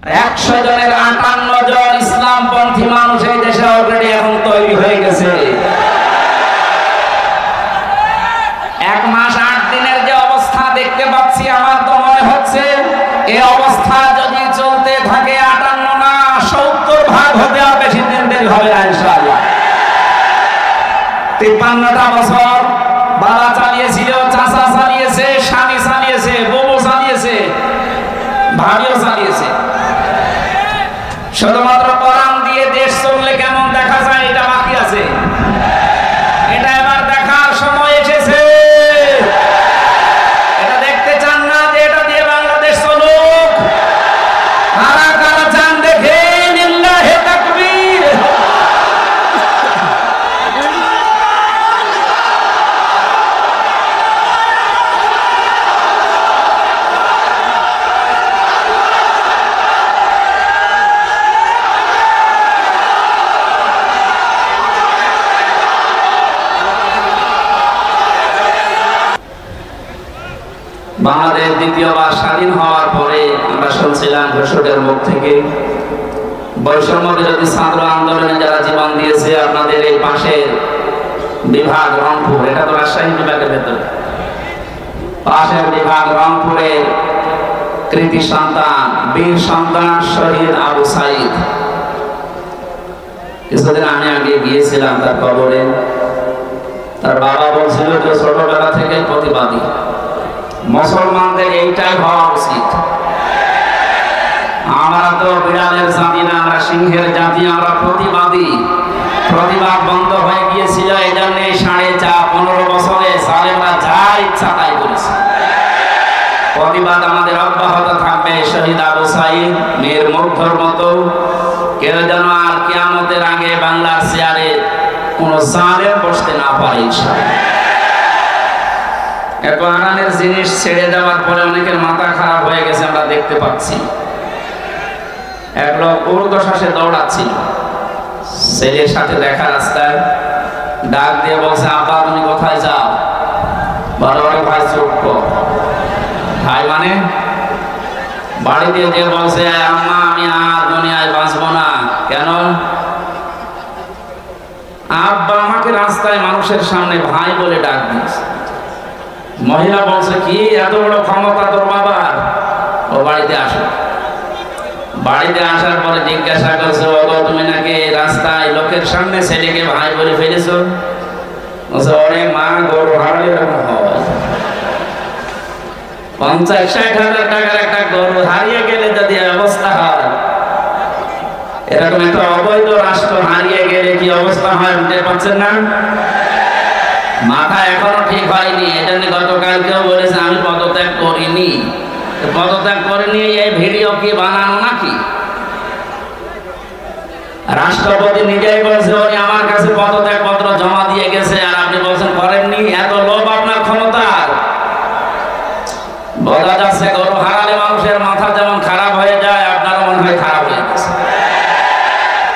100 জনের 58 জন ইসলামপন্থী মানুষ এই দেশে অলরেডি এখন তৈরি হয়ে গেছে। 1 মাস 8 দিনের যে অবস্থা দেখতে পাচ্ছি, আমার তো মনে হচ্ছে এই অবস্থা যদি চলতে থাকে 58 না 70 ভাগ হতে আর বেশি দিন দেরি হবে না ইনশাআল্লাহ। 53টা বছর বাবা চালিয়েছিল, চাচা চালিয়েছে, স্বামী চালিয়েছে, বউ চালিয়েছে, ভাবিও চালিয়েছে। শুধুমাত্র কোরআন দিয়ে দেশ চললে কেমন দেখা যায় এটা বাকি আছে। এটা এবার দেখার সময় এসেছে। এটা দেখতে চান না যে এটা দিয়ে বাংলাদেশ চলুক? কারা কারা চান দেখেন? লিল্লাহি তাকবীর। বাংলাদেশ দ্বিতীয়বার স্বাধীন হওয়ার পরে আমরা শুনছিলাম ঘোষকের মুখ থেকে বৈষম্য বিরোধী ছাত্র আন্দোলনে যারা জীবন দিয়েছে, আপনাদের এই পাশের বিভাগ রংপুর, এটা তো রাজশাহী বিভাগের ভেতরে, পাশের বিভাগ রংপুরের কৃতি সন্তান, বীর সন্তান শহীদ আবু সাইদ। কিছুদিন আমি আগে গিয়েছিলাম তার কবরে। তার বাবা বলছিল যে ছোটবেলা থেকে প্রতিবাদী, মুসলমানদের এইটাই হওয়া উচিত। আমরা তো বিড়ালের জাতি না, আমরা সিংহের জাতি, আমরা প্রতিবাদী। প্রতিবাদ বন্ধ হয়ে গিয়েছিল, এই জন্য 15.5 বছরে সালেমরা যা ইচ্ছা তাই করেছে। প্রতিবাদ আমাদের অব্যাহত থাকবে। শহীদ আবু সাইদ মীর মুগ্ধর মতো কেউ যেন আর কিয়ামতের আগে বাংলার চেয়ারে কোন জালেম বসতে না পারে ইনশাআল্লাহ। এত আরামের জিনিস ছেড়ে দেওয়ার পরে অনেকের মাথা খারাপ হয়ে গেছে, আমরা দেখতে পাচ্ছি। এক লোক ঊর্ধ্বশ্বাসে দৌড়াচ্ছিল, ছেলের সাথে দেখা রাস্তায় ডাক দিয়ে বলছে, আব্বা তুমি কোথায় যাও? বড় বড় ভাই চুপ কর। ভাই মানে বাড়িতে যে বলছে, আম্মা আমি আর দুনিয়ায় বাঁচবো না। কেন? আব্বা আমাকে রাস্তায় মানুষের সামনে ভাই বলে ডাক দিয়েছে। মহিলা বলছে, কি এত বড় ক্ষমতা তোর বাবার? ও বাড়িতে আসো। বাড়িতে আসার পরে জিজ্ঞাসা করছে, ওগো তুমি নাকি রাস্তায় লোকের সামনে ছেলেকে ভাই বলে ফেলেছো? বলছে, ওরে মা, গরু হারালে এরকম হয়। 50-60 হাজার টাকার একটা গরু হারিয়ে গেলে যদি অবস্থা হয়, এরকম একটা অবৈধ রাষ্ট্র হারিয়ে গেলে কি অবস্থা হয় বুঝতে পারছেন না? মাথা এখনো ঠিক হয়নি। এজন্য গতকালকেও বলেছে আমি পদত্যাগ করিনি। পদত্যাগ করিনি এই ভিডিও কি বানানো নাকি? রাষ্ট্রপতি নিজেই বলছে উনি আমার কাছে পদত্যাগ পত্র জমা দিয়ে গেছে, আর আপনি বলছেন করেননি। এত লোভ আপনার ক্ষমতার। বোঝা যাচ্ছে গরু হারালে মানুষের মাথা যেমন খারাপ হয়ে যায়, আপনারও মনে হয় খারাপ হয়ে গেছে।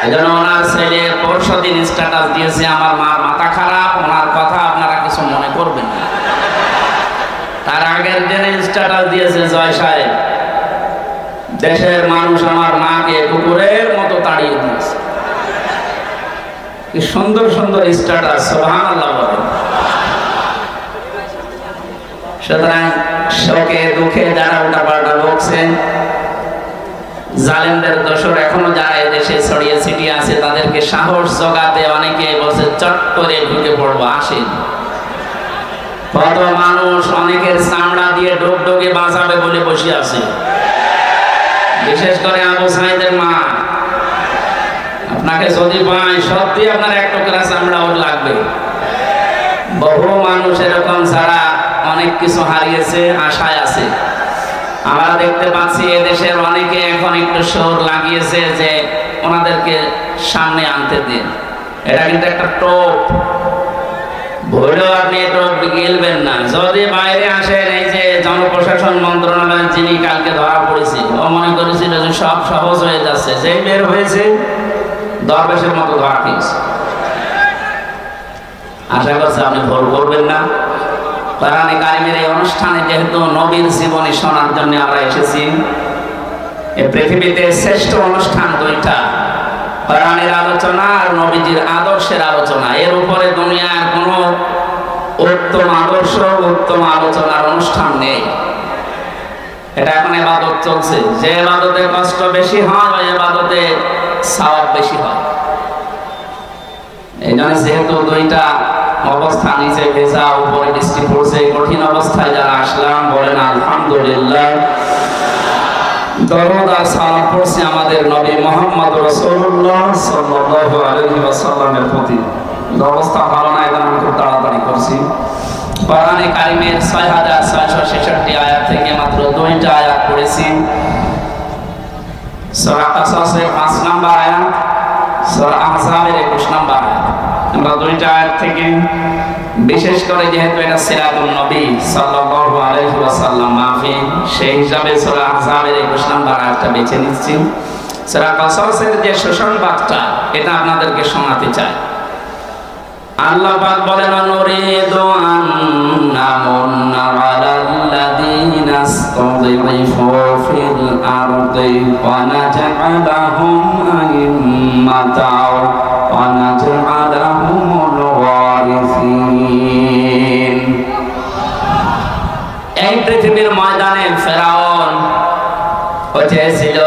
এজন্য ওনার ছেলে পরশুদিন স্ট্যাটাস দিয়েছে, আমার মার মাথা খারাপ, ওনার কথা আপনারা কিছু মনে করবেন না। তার আগের দিনে স্ট্যাটাস দিয়েছে, জয় সাহেব, দেশের মানুষ আমার মাকে কুকুরের মতো তাড়িয়ে দিয়েছে। কি সুন্দর সুন্দর স্ট্যাটাস, সুবহানাল্লাহ বলেন। সুতরাং শোকে দুঃখে যারা উল্টাপাল্টা বকছেন, জালেমদের দোসর এখনো যারা এদেশে ছড়িয়ে ছিটিয়ে আছে, তাদেরকে সাহস জোগাতে অনেকে বলছে চট করে ঢুকে পড়বো, আসেন। কত মানুষ অনেকের চামড়া দিয়ে ডোকে বাঁচাবে বলে বসে আছে, বিশেষ করে আবু সাইদের মা। আপনাকে যদি পাই সত্যি আপনার এক টুকরা চামড়া ওর লাগবে। বহু মানুষ এরকম ছাড়া অনেক কিছু হারিয়েছে, আশায় আছে। আমরা দেখতে পাচ্ছি এদেশের অনেকে এখন একটু সুর লাগিয়েছে যে ওনাদেরকে সামনে আনতে দিন। এটা কিন্তু একটা টোপ, ভুলেও আপনি টোপ গিলবেন না। যদি বাইরে আসেন, এই যে জনপ্রশাসন মন্ত্রণালয়ের যিনি কালকে ধরা পড়েছে, ও মনে করেছিল যে সব সহজ হয়ে যাচ্ছে, যেই বের হয়েছে দরবেশের মতো ধরা খেয়েছে। আশা করছি আপনি ভুল করবেন না। কোরআনে কারিমের এই অনুষ্ঠানে যেহেতু নবীর জীবনী শোনার জন্য আমরা এসেছি, এই পৃথিবীতে শ্রেষ্ঠ অনুষ্ঠান দুইটা, কোরআনের আলোচনা আর নবীজির আদর্শের আলোচনা। এর উপরে দুনিয়ার কোনো উত্তম আদর্শ, উত্তম আলোচনার অনুষ্ঠান নেই। এটা এখন ইবাদত চলছে, যে ইবাদতে কষ্ট বেশি হয় ওই ইবাদতে সওয়াব বেশি হয়। এই জন্য যেহেতু দুইটা অবস্থা, নিচে ভেজা উপরে বৃষ্টি পড়ছে, কঠিন অবস্থায় যারা আসলাম বলেন আলহামদুলিল্লাহ। দরুদ আর সালাম পড়ছি আমাদের নবী মুহাম্মদ রাসূলুল্লাহ সাল্লাল্লাহু আলাইহি ওয়াসাল্লামের প্রতি। অবস্থা ভালো না, এখন আমি খুব তাড়াতাড়ি করছি। কোরআনে কারিমের ৬৬৬৬ আয়াত থেকে মাত্র ২টা আয়াত পড়েছি। সূরা কাসাসের ৫ নম্বর আয়াত, সূরা আহজাবের ২১ নম্বর আয়াত। আমরা ২টা আয়াত থেকে, বিশেষ করে যেহেতু এটা সিরাতুন নবী সাল্লাল্লাহু আলাইহি ওয়াসাল্লাম মাহফিল, সেই হিসাবে সূরা আহজাবের ২১ নম্বর আয়াতটা বেছে নিচ্ছি। সূরা কাসাসের যে সুসংবাদটা, এটা আপনাদেরকে শোনাতে চাই। আল্লাহ পাক বলেন, নুরিদু আন নামুন্না আলাল্লাযীনা ইসতাযিফু ফিল আরদি ওয়া নাজআলাহুম আইম্মাতাও ওয়া নাজআলাহুমুল ওয়ারিসিন। এই পৃথিবীর ময়দানে ফেরাউন চেয়েছিল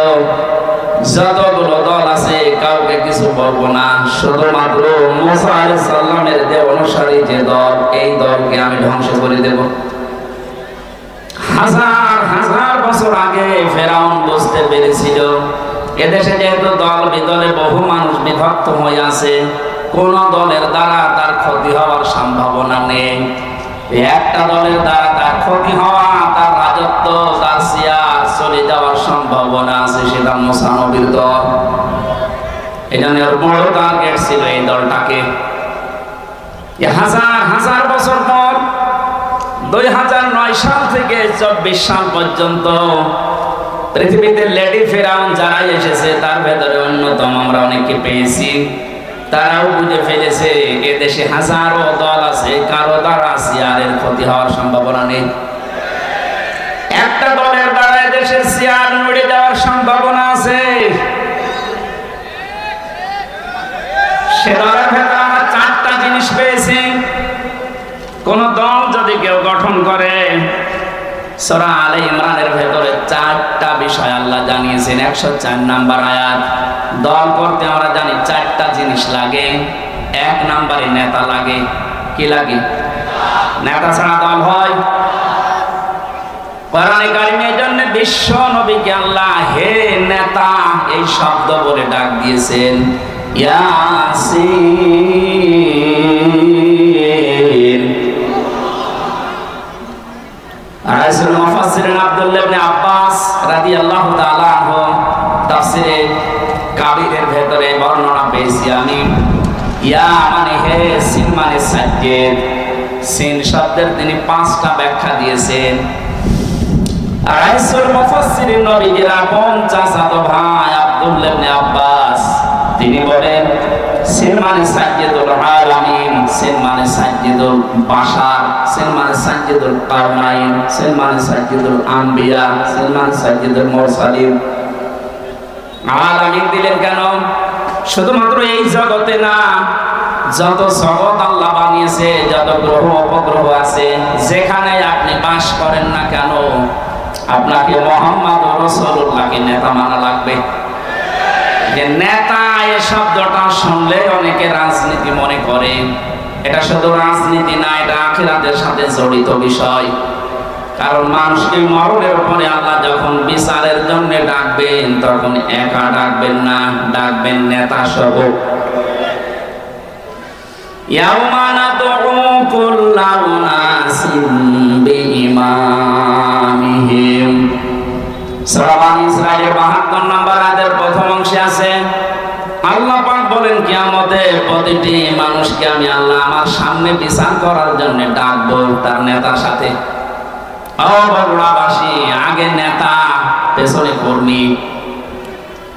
যতগুলো দল আছে কাউকে কিছু বলবো না, শুধুমাত্র মুসা আলাইহিস সালামের যে অনুসারী যে দল, এই দলকে আমি ধ্বংস করে দেব। হাজার হাজার বছর আগে ফেরাউন বুঝতে পেরেছিল এদেশে যেহেতু দল বিদলে বহু মানুষ বিভক্ত হয়ে আছে, কোন দলের দ্বারা তার ক্ষতি হওয়ার সম্ভাবনা নেই। একটা দলের দ্বারা তার ক্ষতি হওয়া, তার রাজত্ব, তার চেয়ার চলে যাওয়ার সম্ভাবনা আছে, সেটা মুসা নবীর দল। এখানে বড় টার্গেট ছিল এই দলটাকে। হাজার হাজার বছর পর ২০০৯ সাল থেকে ২৪ সাল পর্যন্ত পৃথিবীতে লেডি ফেরাউন যারা এসেছে, তার ভেতরে অন্যতম আমরা অনেককে পেয়েছি। তারাও বুঝে ফেলেছে এদেশে হাজারো দল আছে, কারো দ্বারা চেয়ারের ক্ষতি হওয়ার সম্ভাবনা নেই। একটা দলের দ্বারা এদেশের চেয়ার নড়ে যাওয়ার সম্ভাবনা আছে। সে দলের ভেতরে আমরা 4টা জিনিস পেয়েছি। কোন দল যদি কেউ গঠন করে, সূরা আলে ইমরানের ভেতরে 4টা বিষয় আল্লাহ জানিয়েছেন। 104 নম্বর আয়াত। দল করতে আমরা জানি 4টা জিনিস লাগে। 1 নম্বরে নেতা লাগে। কি লাগে? নেতা ছাড়া দল হয়? কোরআনে কারিমের জন্য বিশ্ব নবীকে আল্লাহ হে নেতা এই শব্দ বলে ডাক দিয়েছেন। ইয়াসিন। রাসূল মুফাসসিরিন আব্দুল্লাহ ইবনে আব্বাস রাদিয়াল্লাহু তাআলা আনহু তাফসীরে কাবীরের ভেতরে বর্ণনা পেয়েছি আমি। ইয়া মানে হে, সিন মানে সাজ্জেদ। সিন শব্দের তিনি 5টা ব্যাখ্যা দিয়েছেন। রাসূল মুফাসসিরিন নবীজির আপন চাচাতো ভাই আব্দুল্লাহ ইবনে আব্বাস তিনি বলেন, সিন মানে সাজ্জেদুল আলামিন, সিন মানে সাজ্জেদুল বাশার, সিন মানে সাজ্জেদুল কাওনাইন, সিন মানে সাজ্জেদুল আম্বিয়া, সিন মানে সাজ্জেদুল মুরসালিন। আলামিন দিলেন কেন? শুধুমাত্র এই জগতে না, যত জগৎ আল্লাহ বানিয়েছে, যত গ্রহ উপগ্রহ আছে, যেখানে আপনি বাস করেন না কেন, আপনাকে মুহাম্মদ রাসূলুল্লাহকে নেতা মানা লাগবে। যে নেতা এই শব্দটা শুনলে অনেকে রাজনীতি মনে করে। এটা শুধু রাজনীতি না, এটা আখিরাতের সাথে জড়িত বিষয়। কারণ মানুষকে মরণের উপরে আল্লাহ যখন বিচারের জন্য ডাকবেন, তখন একা ডাকবেন না, ডাকবেন নেতা সহ। ইয়াউমা নাদউ কুল্লা উনাসিন বিইমামিহিম। সূরা বানী ইসরাঈলের ৭২ নম্বর আয়াতের প্রথম অংশে আছে, আল্লাহ পাক বলেন কিয়ামতে প্রতিটি মানুষকে আমি আল্লাহ আমার সামনে বিচার করার জন্য ডাকবো তার নেতার সাথে। ও বগুড়াবাসী, আগে নেতা, পেছনে কর্মী।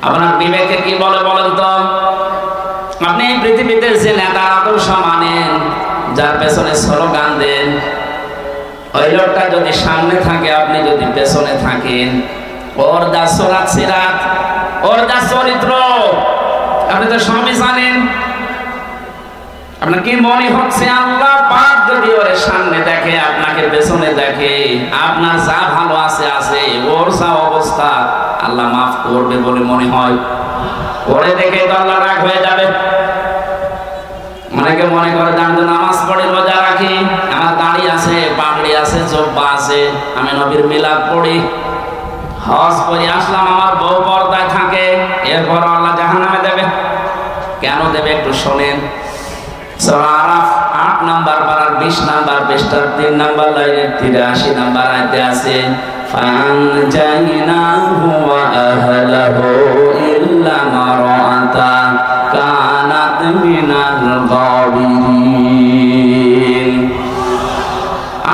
আপনার বিবেকে কি বলে বলেন তো? আপনি এই পৃথিবীতে যে নেতার আদর্শ মানেন, যার পেছনে স্লোগান দেন, ওই লোকটা যদি সামনে থাকে, আপনি যদি পেছনে থাকেন, ওর যা সোরাত সিরাত, ওর যা চরিত্র আপনি তো সবই জানেন। আপনার কি মনে হচ্ছে আল্লাহ পাক যদি ওর সামনে দেখে, আপনাকে পেছনে দেখে, আপনার যা ভালো আছে আছে, ওর যা অবস্থা আল্লাহ মাফ করবে বলে মনে হয়? ওরে দেখে তো আল্লাহ রাগ হয়ে যাবে। অনেকে মনে করে যে আমি তো নামাজ পড়ি, রোজা রাখি, আমার দাড়ি আছে, পাগড়ি আছে, জব্বা আছে, আমি নবীর মিলাদ পড়ি, হজ করে আসলাম, আমার বউ পর্দায় থাকে, এরপর আল্লাহ জাহান্নামে দেবে। কেন দেবে একটু শোনেন। সূরা আরাফ 8 নাম্বার পারার 20 নাম্বার পৃষ্ঠার 3 নাম্বার লাইনের 83 নাম্বার আয়াতে আছে, ফানজাইনাহু ওয়া আহলাহু ইল্লা মারাতা কানাত মিনাল গাবিরিন।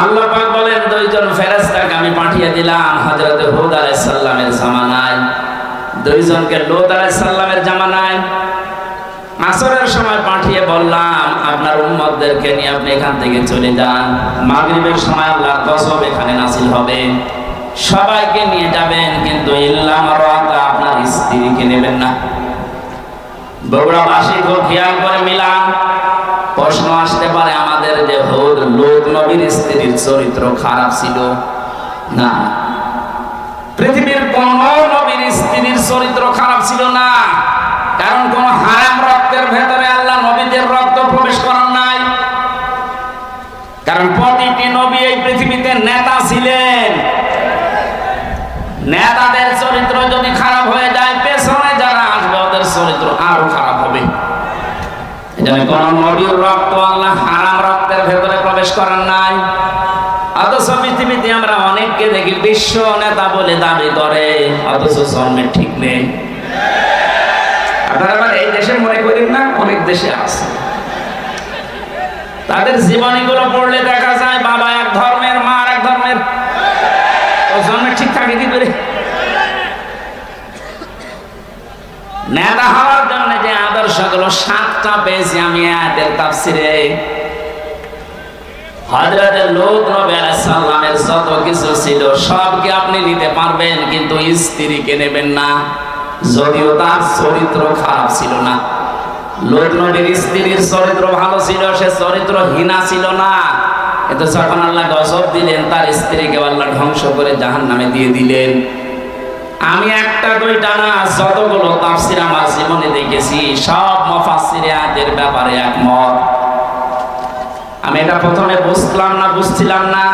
আল্লাহ পাক বলেন দুইজন ফেরেশতাকে আমি পাঠিয়ে দিলাম হযরত হুদ আলাইহিস সালামের জামানায়, দুইজনকে লূত আলাইহিস সালামের জামানায় আসরের সময় পাঠিয়ে বললাম আপনার উম্মতদেরকে নিয়ে আপনি এখান থেকে চলে যান, মাগরিবের সময় আল্লাহর গজব এখানে নাযিল হবে, সবাইকে নিয়ে যাবেন, কিন্তু ইল্লা মারাতা আপনার স্ত্রীকে নেবেন না। বগুড়াবাসী খুব খেয়াল করে মিলান। প্রশ্ন আসতে পারে আমাদের যে হুদ লূত নবীর স্ত্রীর চরিত্র খারাপ ছিল? না, পৃথিবীর কোন নবীর স্ত্রীর চরিত্র খারাপ ছিল না, কারণ কোন হারাম রক্তের ভেতরে আল্লাহ নবীদের রক্ত প্রবেশ করার নাই। কারণ প্রতিটি নবী এই পৃথিবীতে নেতা ছিলেন, নেতাদের চরিত্র যদি খারাপ হয়ে যায় পেছনে যারা আসবে ওদের চরিত্র আরো খারাপ হবে। এজন্য কোন নবীর রক্ত আল্লাহ হারাম রক্তের ভেতরে প্রবেশ করার নাই। অথচ পৃথিবীতে আমরা অনেককে দেখি বিশ্ব নেতা বলে দাবি করে, অথচ জন্মের ঠিক নেই। আপনারা আবার এই দেশে মনে করেন না, অনেক দেশে আছে। তাদের জীবনীগুলো পড়লে দেখা যায় বাবা এক ধর্মের, মা এক ধর্মের, ও জন্মের ঠিক থাকে কি করে? নেতা হওয়ার জন্য যে আদর্শগুলো 7টা পেয়েছি আমি আয়াতের তাফসিরে। হযরত লূত নবী আলাইহিস সালামের যত কিছু ছিল সবকে আপনি নিতে পারবেন, কিন্তু স্ত্রীকে নেবেন না, যদিও তার চরিত্র খারাপ ছিল না। লূত নবীর স্ত্রীর চরিত্র ভালো ছিল, সে চরিত্রহীনা ছিল না, কিন্তু যখন আল্লাহ গজব দিলেন তার স্ত্রীকে আল্লাহ ধ্বংস করে জাহান্নামে দিয়ে দিলেন। আমি একটা দুইটা না, যতগুলো তাফসীর আমার জীবনে দেখেছি সব মুফাসসিরে আয়াতের ব্যাপারে একমত। আমি এটা প্রথমে বুঝছিলাম না,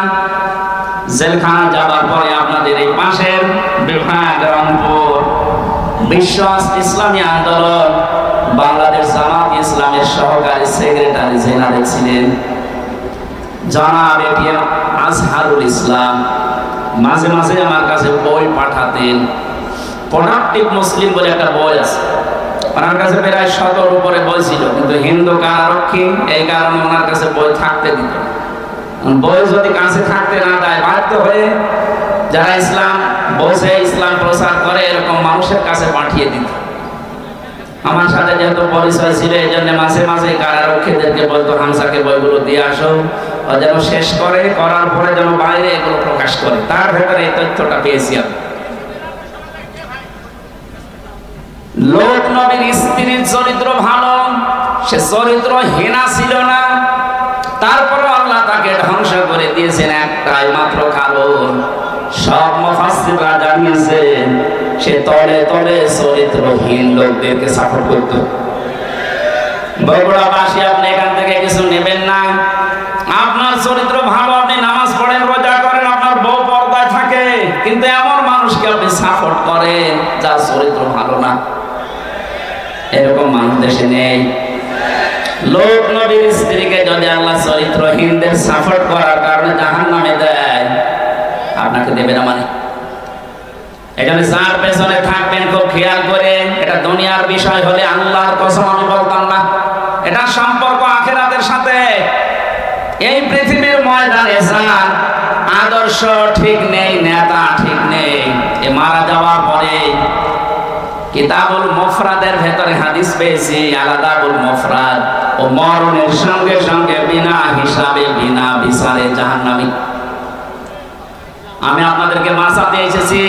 জেলখানা যাবার পরে আপনাদের এই পাশের বিভাগ রংপুর বিশ্ব ইসলামী আন্দোলন বাংলাদেশ জামাত ইসলামের সহকারী সেক্রেটারি জেনারেল ছিলেন জনাব এটিএম আজহারুল ইসলাম। মাঝে মাঝে আমার কাছে বই পাঠাতেন। প্রোডাক্টিভ মুসলিম বলে একটা বই আছে, ওনার কাছে প্রায় 100 উপরে বই ছিল, কিন্তু হিন্দু কারারক্ষী এই কারণে ওনার কাছে বই থাকতে দিত। বই যদি কাছে থাকতে না দেয় বাধ্য হয়ে যারা ইসলাম বোঝে, ইসলাম প্রচার করে এরকম মানুষের কাছে পাঠিয়ে দিত। আমার সাথে যেহেতু পরিচয় ছিল এই জন্য মাঝে মাঝে কারারক্ষীদেরকে বলতো হামসাকে বইগুলো দিয়ে আসো, ও যেন শেষ করে, করার পরে যেন বাইরে এগুলো প্রকাশ করে। তার ভেতরে এই তথ্যটা পেয়েছি আমি। লূত নবীর স্ত্রীর চরিত্র ভালো, সে চরিত্রহীনা ছিল না, তারপরে আল্লাহ তাকে ধ্বংস করে দিয়েছেন একটাই মাত্র কারণ। সব মুফাসসিররা জানিয়েছেন সে তলে তলে চরিত্রহীন লোকদেরকে সাপোর্ট করত। বগুড়াবাসী আপনি এখান থেকে কিছু নেবেন না, আপনার চরিত্র ভালো, আপনি নামাজ পড়েন, রোজা করেন, আপনার বউ পর্দায় থাকে, কিন্তু এমন মানুষকে আপনি সাপোর্ট করেন যার চরিত্র ভালো না, এরকম মানুষ দেশে নেই। লূত নবীর স্ত্রীকে যদি আল্লাহ চরিত্রহীনদের সাপোর্ট করার কারণে জাহান্নামে দেয়, আপনাকে দেবে না মানে? এখানে যার পেছনে থাকবেন খুব খেয়াল করে, এটা দুনিয়ার বিষয় হলে আল্লাহর কসম আমি বলতাম না, এটা সম্পর্ক আখিরাতের সাথে। এই পৃথিবীর ময়দানে যার আদর্শ ঠিক নেই, নেতা ঠিক নেই, এ মারা যাওয়ার পরে কিতাবুল মুফরাদের ভেতরে হাদিস পেয়েছি, আলাদাবুল মুফরাদ, ও মরণের সঙ্গে সঙ্গে বিনা হিসাবে বিনা বিচারে জাহান্নামী। আমি আপনাদেরকে বাঁচাতে এসেছি।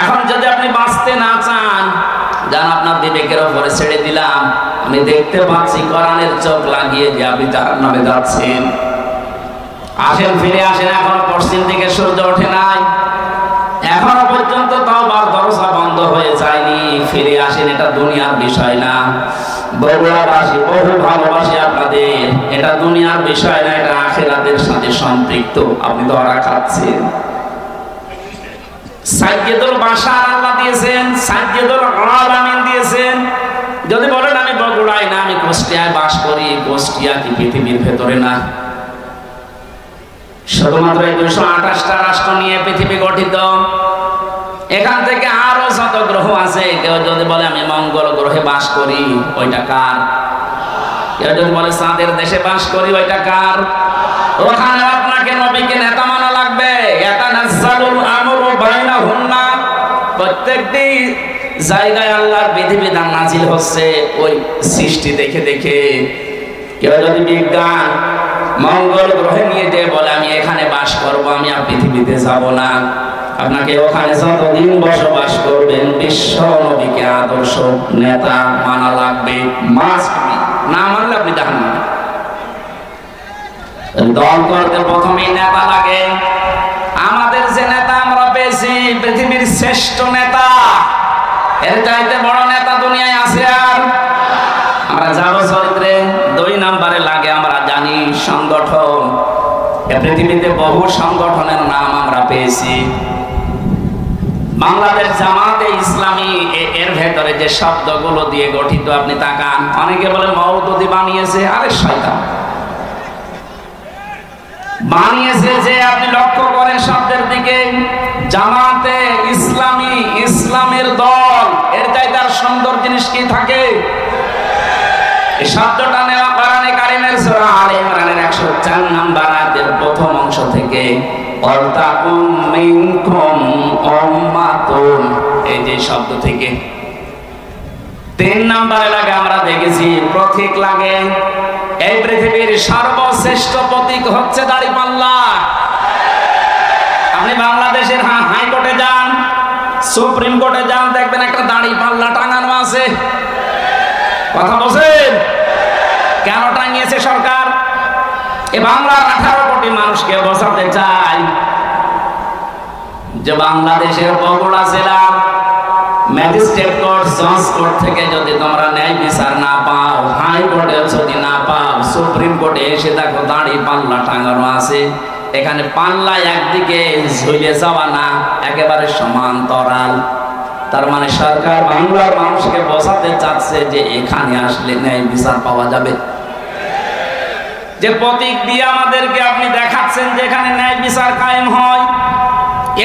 এখন যদি আপনি বাঁচতে না চান, যান আপনার বিবেকের উপরে ছেড়ে দিলাম। আমি দেখতে পাচ্ছি কোরআনের চোখ লাগিয়ে যে আপনি জাহান্নামে যাচ্ছেন। আসেন, ফিরে আসেন। এখনো পশ্চিম দিকে সূর্য ওঠে নাই, এখনো পর্যন্ত তওবার দরজা বন্ধ হয়ে যায়নি। ফিরে আসেন, এটা দুনিয়ার বিষয় না। বগুড়াবাসী বহু ভালোবাসি আপনাদের, এটা দুনিয়ার বিষয় না, এটা আখিরাতের সাথে সম্পৃক্ত। আপনি ধরা খাচ্ছেন। সাইয়্যিদুল বাশার আল্লাহ দিয়েছেন, সাইয়্যিদুল আলামিন দিয়েছেন। যদি বলেন আমি বগুড়ায় না, আমি কুষ্টিয়ায় বাস করি, কুষ্টিয়া কি পৃথিবীর ভেতরে না? শুধুমাত্র 228টা রাষ্ট্র নিয়ে পৃথিবী গঠিত। এখান থেকে আরো যত গ্রহ আছে, কেউ যদি বলে আমি মঙ্গল গ্রহে বাস করি, ওইটা কার? কেউ যদি বলে চাঁদের দেশে বাস করি, ওইটা কার? ওখানে আপনাকে নবীকে নেতা মানা লাগবে। ইয়াতানাজ্জালুল আমরু বাইনাহুন্না, প্রত্যেকটি জায়গায় আল্লাহর বিধিবিধান নাজিল হচ্ছে ওই সৃষ্টি দেখে দেখে। কেউ যদি বিজ্ঞান মঙ্গল গ্রহে নিয়ে যে বলে আমি এখানে বাস করব, আমি আর পৃথিবীতে যাব না, আপনাকে ওখানে যতদিন বসবাস করবেন বিশ্ব নবীকে আদর্শ নেতা মানা লাগবে। মাস্ট বি, না মানলে আপনি জাহান্নামে। দল করতে প্রথমেই নেতা লাগে। আমাদের যে নেতা আমরা পেয়েছি, পৃথিবীর শ্রেষ্ঠ নেতা, এর চাইতে বড় নেতা দুনিয়ায় আছে আর? আমরা যাব চরিত্রে। 2 নম্বরে লাগে আমরা জানি সংগঠন। পৃথিবীতে বহু সংগঠনের নাম আমরা পেয়েছি। বাংলাদেশ জামাতে ইসলামী, এর ভেতরে যে শব্দগুলো দিয়ে গঠিত আপনি তাকান। অনেকে বলে মওদুদি বানিয়েছে, আরে শয়তান বানিয়েছে। যে আপনি লক্ষ্য করেন শব্দের দিকে, জামাতে ইসলামী, ইসলামের দল, এর চাইতে আর সুন্দর জিনিস কি থাকে? এই শব্দটা নেওয়া কোরআনে কারীমের সূরা আলে ইমরানের 104 নম্বর আয়াতের প্রথম অংশ থেকে। ওয়ালতাকুম মিনকুম উম্মাতুন, এই যে শব্দ থেকে। 3 নম্বরে লাগে আমরা দেখেছি প্রতীক লাগে। এই পৃথিবীর সর্বশ্রেষ্ঠ প্রতীক হচ্ছে দাড়িপাল্লা। আপনি বাংলাদেশের হাইকোর্টে যান, সুপ্রিম কোর্টে যান, দেখবেন একটা দাড়িপাল্লা টাঙানো আছে। কথা বলছেন? কেন টাঙিয়েছে সরকার? এ বাংলার 18 কোটি মানুষকে বোঝাতে চাই যে বাংলাদেশের বগুড়া জেলার ম্যাজিস্ট্রেট কোর্ট, জজ কোর্ট থেকে যদি তোমরা ন্যায় বিচার না পাও, হাইকোর্টে যদি না পাও, সুপ্রিম কোর্টে এসে দেখো দাড়ি পাল্লা টাঙানো আছে। এখানে পাল্লা একদিকে ঝুলে যাওয়া না, একেবারে সমান্তরাল। তার মানে সরকার বাংলার মানুষকে বোঝাতে চাচ্ছে যে এখানে আসলে ন্যায় বিচার পাওয়া যাবে। যে প্রতীক দিয়ে আমাদেরকে আপনি দেখাচ্ছেন যে এখানে ন্যায় বিচার কায়েম হয়,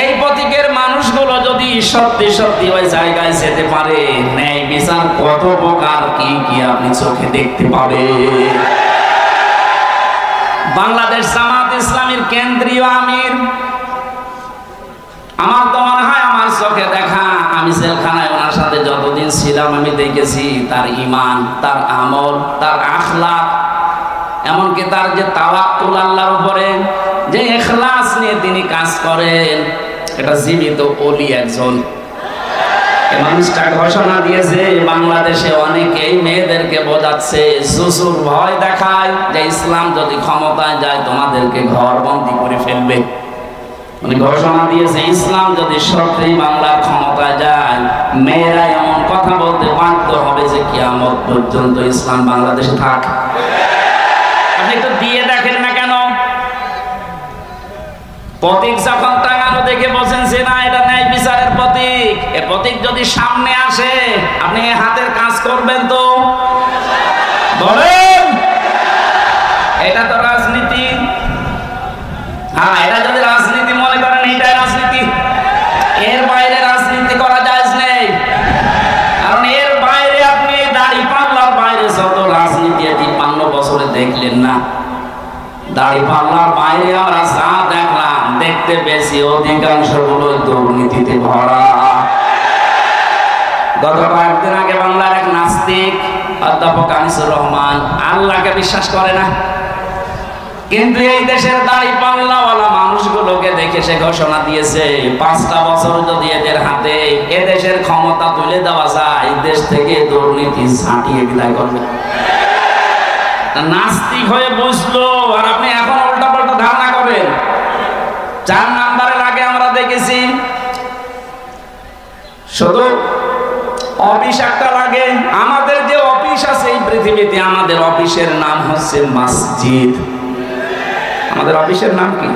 এই প্রতীকের মানুষগুলো যদি সত্যি সত্যি ওই জায়গায় যেতে পারে, ন্যায় বিচার কত প্রকার কি কি আপনি চোখে দেখতে পাবেন। বাংলাদেশ জামাত ইসলামীর কেন্দ্রীয় আমির, আমার তো মনে হয় আমার চোখে দেখা, আমি জেলখানায় ওনার সাথে যতদিন ছিলাম আমি দেখেছি তার ঈমান, তার আমল, তার আখলাক, এমনকি তার যে তাওয়াক্কুল আল্লাহর উপরে, যে ইখলাস নিয়ে তিনি কাজ করেন, এটা জীবিত ওলি একজন। এই মানুষটা ঘোষণা দিয়েছে বাংলাদেশে অনেকেই মেয়েদেরকে বোঝাচ্ছে, শ্বশুর ভয় দেখায় যে ইসলাম যদি ক্ষমতায় যায় তোমাদেরকে ঘর বন্দী করে ফেলবে। মানে ঘোষণা দিয়েছে ইসলাম যদি সত্যি বাংলার ক্ষমতায় যায়, মেয়েরা এমন কথা বলতে বাধ্য হবে যে কিয়ামত পর্যন্ত ইসলাম বাংলাদেশে থাক। আপনি একটু দিয়ে দেখেন না কেন? প্রতীক যখন টাঙানো দেখে বলছেন যে না এটা ন্যায় বিচারের প্রতীক, এ প্রতীক যদি সামনে আসে আপনি হাতের কাজ করবেন তো? বলেন, এটা তো রাজনীতি। হ্যাঁ, এটা যদি রাজনীতি মনে করেন, এটাই রাজনীতি। এর বাইরে রাজনীতি করা জায়েজ নেই। কারণ এর বাইরে আপনি দাড়ি পাল্লার বাইরে যত রাজনীতি 53 বছরে দেখলেন না, দাড়ি পাল্লার বাইরে আমরা যা দেখলাম, দেখতে বেশি অধিকাংশ গুলো দুর্নীতিতে ভরা। গত কয়েকদিন আগে বাংলার এক নাস্তিক অধ্যাপক আনিসুর রহমান আল্লাহকে বিশ্বাস করে না, কিন্তু এই দেশের দাড়িপাল্লাওয়ালা মানুষগুলোকে দেখে সে ঘোষণা দিয়েছে 5টা বছর যদি এদের হাতে এদেশের ক্ষমতা তুলে দেওয়া যায়, দেশ থেকে দুর্নীতি ছাঁটিয়ে বিদায় করবে। নাস্তিক হয়ে বসলো, আর আপনি এখন উল্টা পাল্টা ধারণা করেন। 4 নাম্বারের আগে আমরা দেখেছি শুধু অফিস একটা লাগে। আমাদের যে অফিস আছে এই পৃথিবীতে, আমাদের অফিসের নাম হচ্ছে মসজিদ। আমাদের অফিসের নাম কি?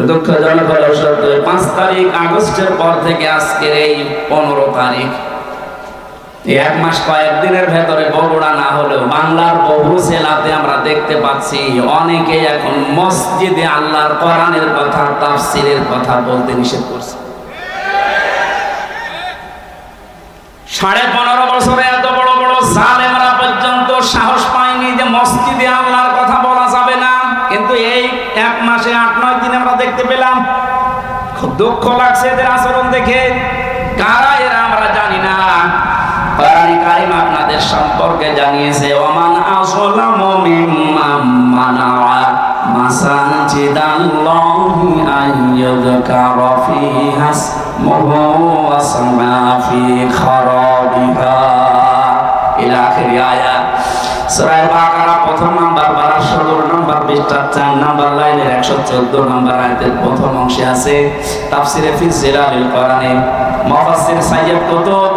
দুঃখজনক হলো সত্য, 5 তারিখ আগস্টের পর থেকে আজকের এই 15 তারিখ, 1 মাস কয়েকদিনের ভেতরে বগুড়া না হলেও বাংলার বহু জেলাতে আমরা দেখতে পাচ্ছি অনেকে এখন মসজিদে আল্লাহর কোরআনের কথা, তাফসীরের কথা বলতে নিষেধ করছে। 15.5 বছরে এত বড় বড় জালেমরা পর্যন্ত সাহস পায়নি যে মসজিদে আল্লাহর কথা বলা যাবে না, কিন্তু এই 1 মাসে 8-9 দিন আমরা দেখতে পেলাম। খুব দুঃখ লাগছে এদের আচরণ দেখে। কারা এরা আমরা জানি না। কোরআনে কারীম আপনাদের সম্পর্কে জানিয়েছে, ওমান আযলামু মিম্মান মানাআ মাসাজিদাল্লাহি আইয়ুযকারা ফীহা ইসমুহু ওয়া সামা ফী খারাবিহা ইলা আখির আয়াত। সূরা বাকারা 1 নাম্বার 12 নাম্বার পৃষ্ঠা 4 নাম্বার লাইনের 114 নাম্বার আয়াতের প্রথম অংশে আছে। তাফসীরে ফি জিলালিল কোরআনে মুফাসসির সাইয়্যিদ কুতুব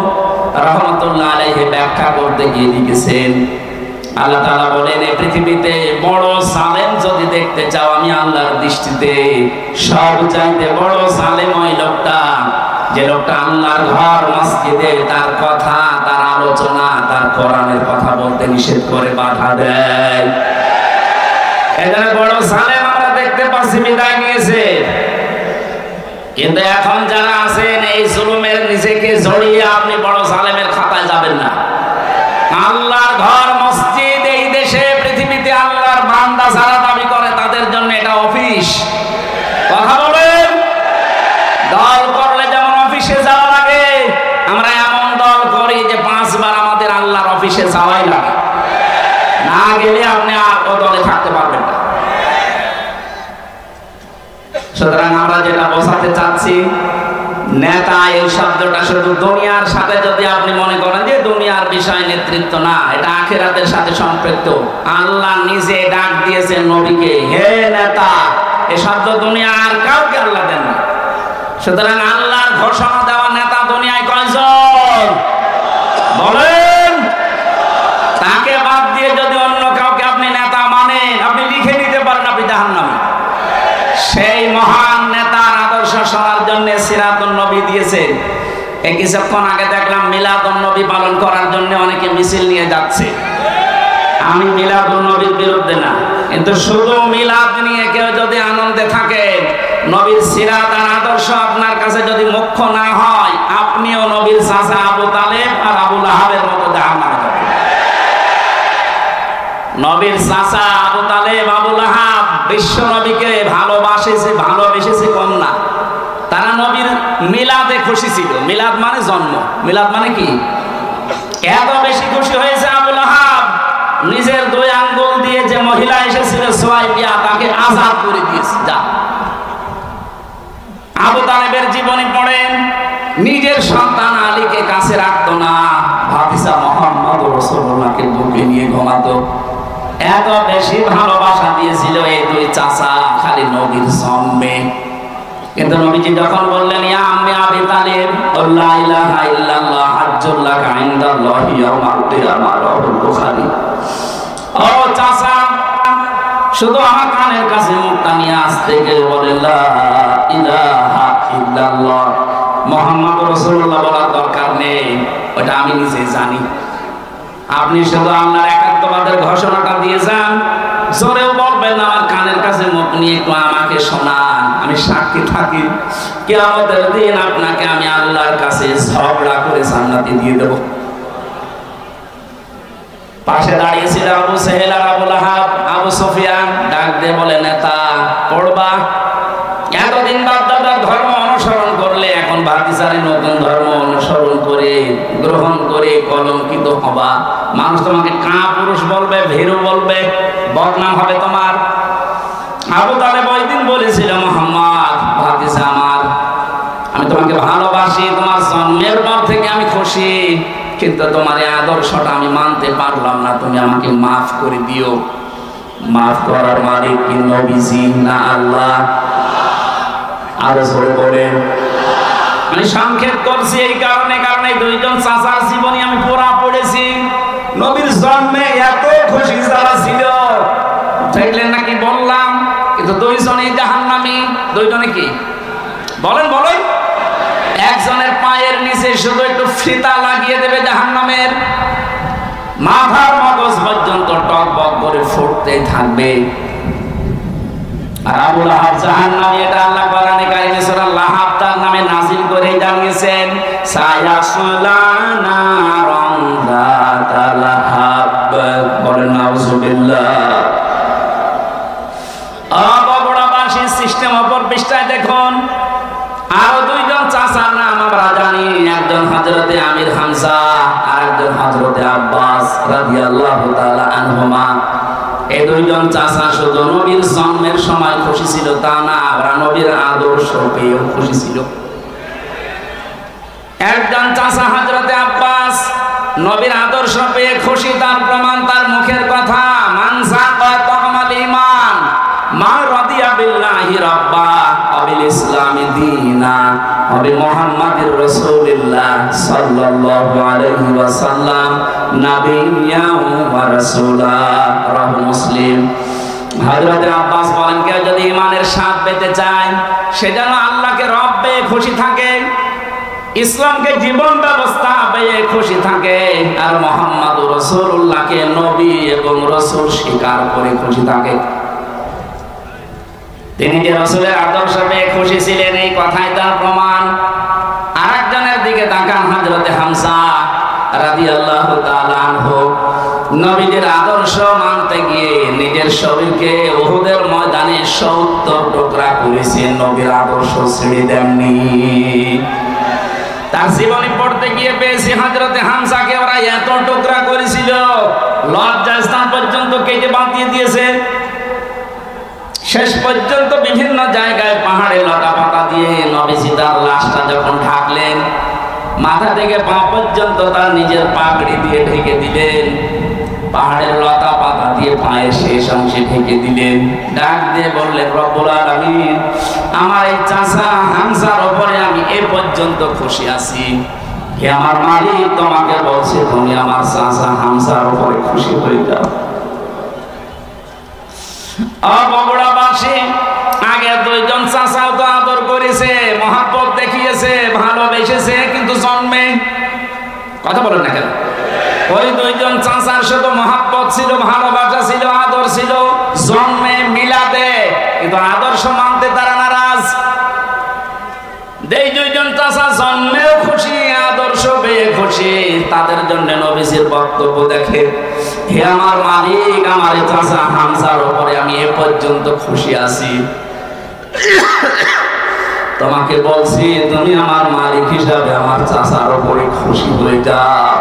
রাহমাতুল্লাহ আলাইহি ব্যাখ্যা করতে গিয়ে লিখেছেন, আল্লাহ তাআলা বলেন, এই পৃথিবীতে বড় জালেম যদি দেখতে চাও, আমি আল্লাহর দৃষ্টিতে সবচাইতে বড় জালেম ওই লোকটা যে লোকটা আল্লাহর ঘর মসজিদে তার কথা, তার আলোচনা, তার কোরআনের কথা বলতে নিষেধ করে বাধা দেয়। এখানে বড় জালেম আমরা দেখতে পাচ্ছি বিদায় নিয়েছে। কিন্তু এখন যারা আছেন এই জুলুমের নিজেকে জড়িয়ে আপনি বড় জালেমের খাতায় যাবেন না। আল্লাহর ঘর মসজিদ এই দেশে পৃথিবীতে আল্লাহর বান্দা যারা দাবি করে তাদের জন্য এটা অফিস। কথা বলেন, দল করলে যেমন অফিসে যাওয়া লাগে, আমরা এমন দল করি যে 5 বার আমাদের আল্লাহর অফিসে যাওয়াই লাগে, না গেলে আপনি আর ও দলে থাকতে পারবেন না। সুতরাং আমরা যেটা বোঝাতে চাচ্ছি, নেতা এই শব্দটা শুধু দুনিয়ার সাথে যদি আপনি মনে করেন যে দুনিয়ার বিষয় নেতৃত্ব না, এটা আখিরাতের সাথে সম্পৃক্ত। আল্লাহ নিজে ডাক দিয়েছেন নবীকে, হে নেতা। এই শব্দ দুনিয়ার কাউকে আল্লাহ দেন না। সুতরাং আল্লাহর ঘোষণা দেওয়া নেতা দুনিয়ায় কয়জন বলেন? তাকে বাদ দিয়ে যদি অন্য কাউকে আপনি নেতা মানেন, আপনি লিখে নিতে পারেন আপনি জাহান্নামী। সেই মহান নেতার আদর্শ শোনার জন্য সিরাতুন নবী দিয়েছেন। এই কিছুক্ষণ আগে দেখলাম মিলাদুন নবী পালন করার জন্য অনেকে মিছিল নিয়ে যাচ্ছে। আমি মিলাদুন নবীর বিরুদ্ধে না, কিন্তু শুধু মিলাদ নিয়ে কেউ যদি আনন্দে থাকেন, নবীর সিরাত আর আদর্শ আপনার কাছে যদি মুখ্য না হয়, আপনিও নবীর চাচা আবু তালেব আর আবু লাহাবের মতো জাহান্নামে যাবেন। নবীর চাচা আবু তালেব, আবু লাহাব বিশ্ব নবীকে ভালোবেসেছে কম না। তারা নবীর মিলাদে খুশি ছিল। মিলাদ মানে জন্ম, মিলাদ মানে কি? এত বেশি খুশি হয়েছে আবু লাহাব, নিজের 2 আঙ্গুল দিয়ে যে মহিলা এসেছিল সুয়াইবিয়া, তাকে আযাদ করে দিয়েছে। যা আবু তালেবের জীবনী পড়েন, নিজের সন্তান আলীকে কাছে রাখতো না, ভাতিজা মুহাম্মদ রাসূলুল্লাহকে বুকে নিয়ে ঘুমাতো। এত বেশি ভালোবাসা দিয়েছিল এই 2 চাচা খালি নবীর জন্মে। কিন্তু নবীজি যখন বললেন, ইয়া আম্মি আবি তালিব, লা ইলাহা ইল্লাল্লাহ হাজ্জুল লাকা ইনদাল্লাহি ইয়াউমাল কিয়ামাহ, রাওয়াহুল বুখারী। ও চাচা, শুধু আমার কানের কাছে মুখটা নিয়ে আসতে গিয়ে বলেন, লা ইলাহা ইল্লাল্লাহ মুহাম্মাদুর রাসূলুল্লাহ বলার দরকার নেই, ওটা আমি নিজে জানি। আপনি শুধু আল্লাহর একাত্মবাদের ঘোষণাটা দিয়ে যান, জোরেও বলবেন না, আমার কানের কাছে মুখ নিয়ে একটু আমাকে শোনান, আমি সাক্ষী থাকি কিয়ামতের দিন আপনাকে আমি আল্লাহর কাছে ঝগড়া করে জান্নাতে দিয়ে দেব। পাশে দাঁড়িয়েছিল আবু সেহেল আর আবু লাহাব। আবু সুফিয়ান ডাক দিয়ে বলে, নেতা পড়বা? এতদিন বাপ-দাদার ধর্ম অনুসরণ করলে এখন ভাতিজারে নতুন ধর্ম অনুসরণ করে গ্রহণ করে কলঙ্কিত হবা। মানুষ তোমাকে কাপুরুষ বলবে, ভীরু বলবে, বদনাম হবে তোমার। আবু তালেব ওই দিন বলেছিল, মুহাম্মদ ভাতিজা আমার, আমি তোমাকে ভালোবাসি, তোমার জন্মের পর থেকে আমি খুশি, কিন্তু তোমার এই আদর্শটা আমি মানতে পারলাম না, তুমি আমাকে মাফ করে দিও। মাফ করার মালিক কি নবীজি না আল্লাহ? আরো জোরে বলেন। আমি সংক্ষেপ করছি এই কারণে দুইজন চাচার জীবনী আমি পুরা পড়েছি। নবীর জন্মে এত খুশি যারা ছিল, দেখলেন নাকি বললাম, কিন্তু দুইজনই জাহান্নামী। দুইজনে কি বলেন বলেন? একজনের পায়ের নিচে শুধু একটু ফিতা লাগিয়ে দেবে জাহান্নামের, মাথার মগজ পর্যন্ত টকবক করে ফুটতেই থাকবে। আর আবু লাহাব জাহান্নামী, এটা আল্লাহ কোরআনে কারিমে সূরা লাহাব তার নামে নাযিল করে জানিয়েছেন, সায়াসলা নারান যাতা লাহাব। বলেন নাউযুবিল্লাহ। বগুড়াবাসী সিস্টেম অপর পৃষ্ঠায় দেখুন, আরো দুইজন চাচার নাম আমরা জানি, একজন হযরতে আমির হামজা আর একজন হযরতে আব্বাস রাদিয়াল্লাহু তাআলা আনহুমা। এই দুইজন চাচা শুধু নবীর জন্মের সময় খুশি ছিল তা না, ওরা নবীর আদর্শ পেয়েও খুশি ছিল। একজন চাচা হযরতে আব্বাস নবীর আদর্শ পেয়ে খুশি, তার প্রমাণ তার মুখের কথা, মান যাকা তামাল ঈমান মা রাদিয়া বিল্লাহি রাব্বা ওয়া বিল ইসলামি দীনা ওয়া বি মুহাম্মাদির রাসূলিল্লাহ সাল্লাল্লাহু আলাইহি ওয়াসাল্লাম নাবিয়্যান ওয়া রাসূলা। রাহু মুসলিম। হযরত আব্বাস বলেন, কেউ যদি ঈমানের স্বাদ পেতে চায়, সে যেন আল্লাহকে রব পেয়ে খুশি থাকে, ইসলামকে জীবন ব্যবস্থা পেয়ে খুশি থাকে, আর মুহাম্মাদুর রাসূলুল্লাহকে নবী এবং রাসূল স্বীকার করে খুশি থাকে। তিনি যে রাসূলের আদর্শ পেয়ে খুশি ছিলেন, এই কথাই তার প্রমাণ। আরেকজনের দিকে তাকান, হযরতে হামজা রাদিয়াল্লাহু তাআলা আনহু। নবীদের আদর্শ মানতে গিয়ে নিজের শরীরকে উহুদের ময়দানে 70 টুকরা করেছেন, নবীর আদর্শ ছেড়ে দেননি। তার জীবনী পড়তে গিয়ে পেয়েছি, হযরতে হামজাকে ওরা এত টুকরা করেছিল, লজ্জাস্থান পর্যন্ত কেটে বাঁধিয়ে দিয়েছে। শেষ পর্যন্ত বিভিন্ন জায়গায় পাহাড়ে লতা পাতা দিয়ে নবীজি তার লাশটা যখন ঢাকলেন, মাথা থেকে পা পর্যন্ত তার নিজের পাগড়ি দিয়ে ঢেকে দিলেন, পাহাড়ের লতা পাতা দিয়ে পায়ের শেষ অংশে ঢেকে দিলেন। ডাক দিয়ে বললেন, রব্বুল আলামিন, আমার এই চাচা হামজার উপরে আমি এ পর্যন্ত খুশি আছি। হে আমার মালিক, তোমাকে বলছে তুমি আমার চাচা হামজার উপরে খুশি হয়ে যাও। বগুড়াবাসী আগে দুইজন চাচাও তো আদর করেছে, মহব্বত দেখিয়েছে, ভালোবেসেছে, কিন্তু জন্মে কথা বলেন না কেন? ওই দুইজন চাচার শুধু মহব্বত ছিল, ভালোবাসা ছিল, আদর ছিল, জন্মে মিলাদে, কিন্তু আদর্শ মানতে তারা নারাজ। এই দুইজন চাচা জন্মেও খুশি, আদর্শ পেয়ে খুশি, তাদের জন্য নবীজির বক্তব্য দেখে, হে আমার মালিক, আমার চাচা হামজার উপরে আমি এ পর্যন্ত খুশি আছি, তোমাকে বলছি তুমি আমার মালিক হিসাবে আমার চাচার উপরে খুশি হয়ে যাও।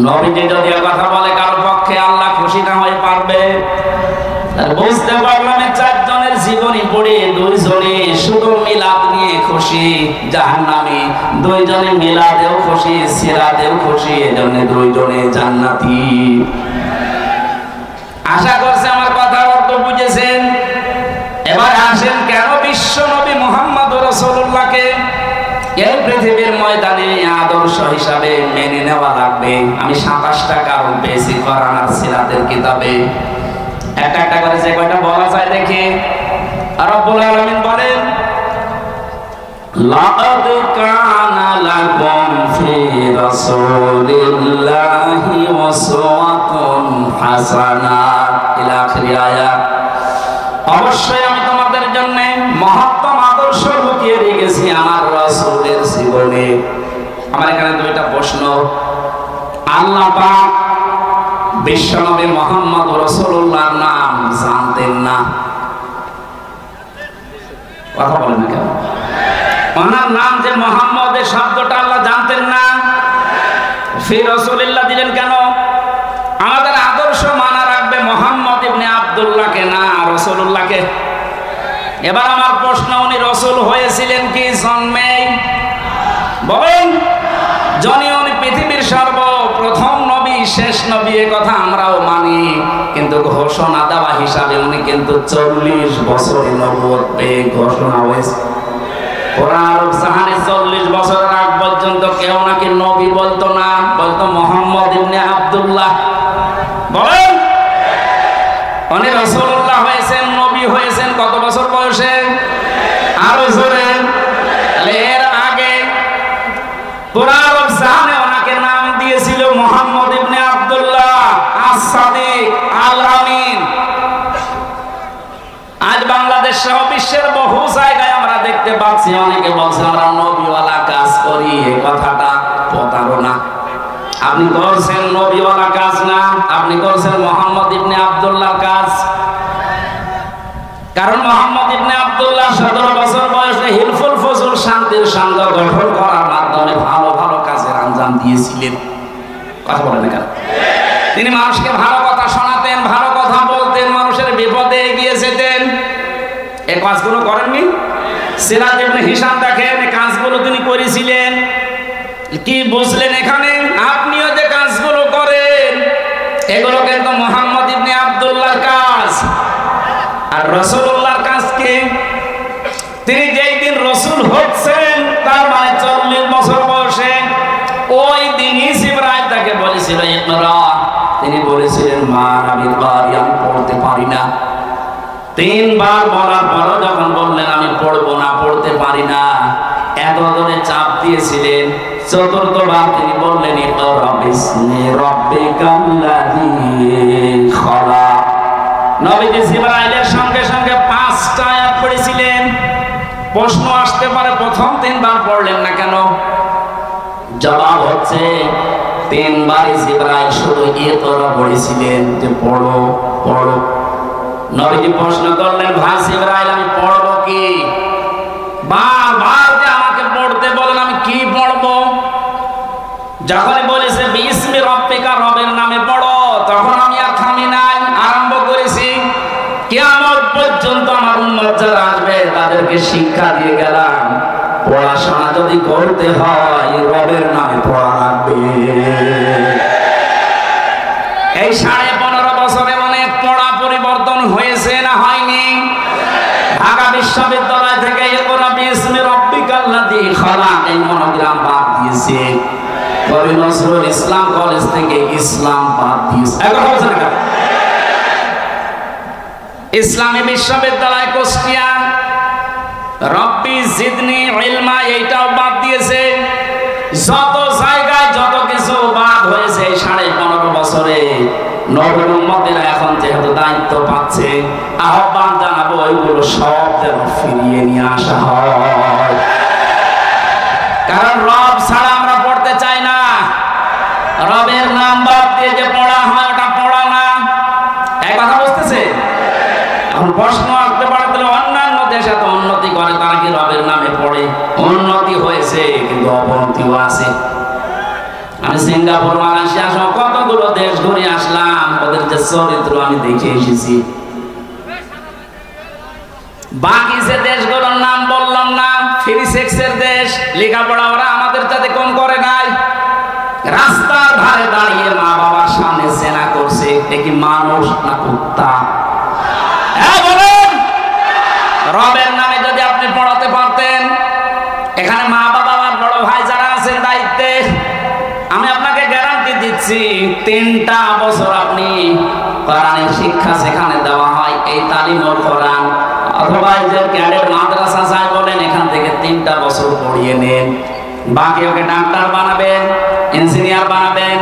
নবীজি যদি কথা বলে কারো পক্ষে, আল্লাহ খুশি না হয়ে পারবে? বুঝতে পারলাম চারজনের জীবনী পড়ে দুইজনে শুধু মিলাদ নিয়ে খুশি, জাহান্নামী। দুইজনে মিলাদেও খুশি, সিরাতেও খুশি, এজন্য দুইজনে জান্নাতি। আশা করছি আমার কথার অর্থ বুঝেছেন। এবার আসেন, কেন বিশ্ব নবী মুহাম্মদুর রাসূলুল্লাহকে এই পৃথিবীর ময়দানে আদর্শ হিসাবে মেনে নেওয়া লাগবে? আমি 27টা কারণ পেয়েছি কোরআন আর সিরাতের কিতাবে। একটা একটা করে যে কয়টা বলা যায় দেখি। রব্বুল আলামিন বলেন, লাকাদ কানা লাকুম ফি রাসূলিল্লাহি উসওয়াতুন হাসানাহ ইলা আখির আয়াত। অবশ্যই আমি তোমাদের জন্য মহত্তম আদর্শ লুকিয়ে রেখেছি আমার রাসূলের জীবনে। আমার এখানে দুইটা প্রশ্ন। আল্লাহ পাক বিশ্বনবী মুহাম্মদ রাসূলুল্লাহর নাম জানতেন না? কথা বলেন না কেন? ওনার নাম যে মুহাম্মদ, এই শব্দটা আল্লাহ জানতেন না? ফি রাসূলিল্লাহ দিলেন কেন? আমাদের আদর্শ মানা রাখবে মুহাম্মদ ইবনে আব্দুল্লাহকে না রাসূলুল্লাহকে। এবার আমার প্রশ্ন, উনি রাসূল হয়েছিলেন কি জন্মেই? বলেন। যিনি উনি পৃথিবীর সর্বপ্রথম নবী, শেষ নবী, এ কথা আমরাও মানি, কিন্তু ঘোষণা দেওয়া হিসাবে উনি কিন্তু 40 বছর নবুয়ত পেয়ে ঘোষণা হয়েছে। পুরা আরব জাহানে 40 বছরের আগ পর্যন্ত কেউ নাকি নবী বলতো না, বলতো মুহাম্মদ ইবনে আব্দুল্লাহ। বলেন। উনি রাসূলুল্লাহ হয়েছেন, নবী হয়েছেন কত বছর বয়সে? আরো জোরে। এর আগে পুরা আরব জাহানে ওনাকে নাম দিয়েছিল মুহাম্মদ ইবনে আব্দুল্লাহ আস-সাদিক আল-আমিন। আজ বাংলাদেশ সহ বিশ্বের বহু জায়গায় আমরা দেখতে পাচ্ছি অনেকে বলছে আমরা নবীওয়ালা কাজ করি। এই কথাটা প্রতারণা। আপনি করছেন নবীওয়ালা কাজ না, আপনি করছেন মুহাম্মদ ইবনে আব্দুল্লাহর কাজ। কারণ মুহাম্মদ ইবনে আব্দুল্লাহ 17 বছর বয়সে হিলফুল ফুজুল শান্তির সংঘ গঠন করার মাধ্যমে ভালো ভালো কাজের আঞ্জাম দিয়েছিলেন। কথা বলেন না কেন? তিনি মানুষকে ভালো কথা শোনাতেন, ভালো কথা বলতেন, মানুষের বিপদে এগিয়ে যেতেন। এই কাজগুলো করেননি? সিরাজ ইবনে হিশাম দেখেন এই কাজগুলো তিনি করেছিলেন। কি বুঝলেন এখানে? আপনিও যে কাজগুলো করেন এগুলো কিন্তু মুহাম্মদ ইবনে আব্দুল্লাহর কাজ। আর রাসূলুল্লাহর কাজ কি? তিনি যেই দিন রাসূল হচ্ছেন তার মানে 40 বছর বয়সে, ওই দিনই জিবরাইল তাকে বলেছিল ইকরা। তিনি বলেছিলেন মা আমি পারি, আমি পড়তে পারি না। 3 বার বলার পর যখন বললেন আমি পড়বো না, পড়তে পারি না, এত ধরে চাপ দিয়েছিলেন। 4th বার তিনি বললেন ইকরা বিসমি রাব্বিকাল্লাযী খালাক। নবীজি জিবরাইলের সঙ্গে সঙ্গে 5টা আয়াত পড়েছিলেন। প্রশ্ন আসতে পারে প্রথম 3 বার পড়লেন না কেন? জবাব হচ্ছে 3 বারই জিবরাইল শুধু ইকরা পড়েছিলেন, যে পড়ো পড়ো। নবীজি প্রশ্ন করলেন ভাই জিবরাইল আমি পড়বো কি? বারবার যে আমাকে পড়তে বলেন, আমি কি পড়বো? যখনই বলেছে বিসমি রাব্বিকা, রবের নামে পড়ো, তখন আমি আর থামি নাই, আরম্ভ করেছি। কিয়ামত পর্যন্ত আমার উম্মত যারা আসবে তাদেরকে শিক্ষা দিয়ে গেলাম, পড়াশোনা যদি করতে হয় রবের নামে পড়া লাগবে। এই 15.5 বছরে অনেক পড়া পরিবর্তন হয়েছে না হয়নি? ঢাকা বিশ্ববিদ্যালয় থেকে ইকরা বিসমি রাব্বিকাল্লাযী খালাক এই মনোগ্রাম বাদ দিয়েছে। কবি নজরুল ইসলাম কলেজ থেকে ইসলাম বাদ দিয়েছে। ইসলামী বিশ্ববিদ্যালয় কুষ্টিয়া রব্বি জিদনি ইলমা এইটাও বাদ দিয়েছে। যত জায়গায় যত কিছু বাদ হয়েছে 15.5 বছরে নবীর উম্মতেরা এখন যেহেতু দায়িত্ব পাচ্ছে, আহ্বান জানাবো ওইগুলো সব যেন ফিরিয়ে নিয়ে আসা হয়। কারণ রব ছাড়া আমরা পড়তে চাই না। রবের নাম বাদ দিয়ে যে পড়া হয় ওটা পড়া না। এই কথা বুঝতেছে? এখন প্রশ্ন আসতে পারে তাহলে অন্যান্য দেশ এত উন্নতি করে, তারা কি রবের নামে পড়ে? উন্নতি হয়েছে কিন্তু অবনতিও আছে। আমি সিঙ্গাপুর, মালয়েশিয়া সহ কতগুলো দেশ ঘুরে আসলাম, ওদের যে চরিত্র আমি দেখে এসেছি। বাকি যে দেশগুলোর নাম বললাম না, ফ্রি সেক্সের দেশ, লেখাপড়া ওরা আমাদের সাথে কম করে নাই। রাস্তার ধারে দাঁড়িয়ে মা বাবার সামনে জেনা করছে, এ কি মানুষ না কুত্তা? হ্যাঁ বলেন। রবের নামে যদি আপনি পড়াতে পারতেন, এখানে মা বাবা আর বড় ভাই যারা আছেন দায়িত্বে, আমি আপনাকে গ্যারান্টি দিচ্ছি 3টা বছর আপনি কোরআনের শিক্ষা সেখানে দেওয়া হয়, এই তালিমুল কোরআন অথবা যে ক্যাডেট মাদ্রাসা যায় বলেন, এখান থেকে 3টা বছর পড়িয়ে নেন। বাকি ওকে ডাক্তার বানাবেন, ইঞ্জিনিয়ার বানাবেন।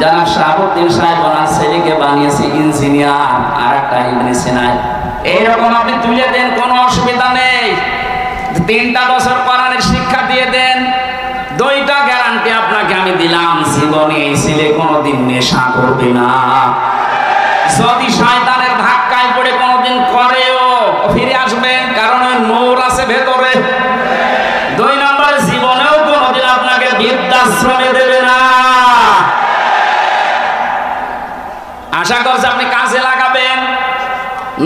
যারা শাহাবুদ্দিন সাহেব ওনার ছেলেকে বানিয়েছে ইঞ্জিনিয়ার, আর একটা ইবনে সিনা, এইরকম আপনি তুলে দেন, কোনো অসুবিধা নেই। 3টা বছর কোরআনের শিক্ষা দিয়ে দেন, 2টা গ্যারান্টি আপনাকে আমি দিলাম, জীবনে এই ছেলে কোনোদিন নেশা করবে না। যদি শয়তানের ধাক্কায় পড়ে কোনোদিন করেও ফিরে আসবে, কারণ ওই নূর আছে ভেতরে। 2 নম্বরে জীবনেও কোনোদিন আপনাকে বৃদ্ধাশ্রমে দেবে না। আশা করছি আপনি কাজে লাগাবেন।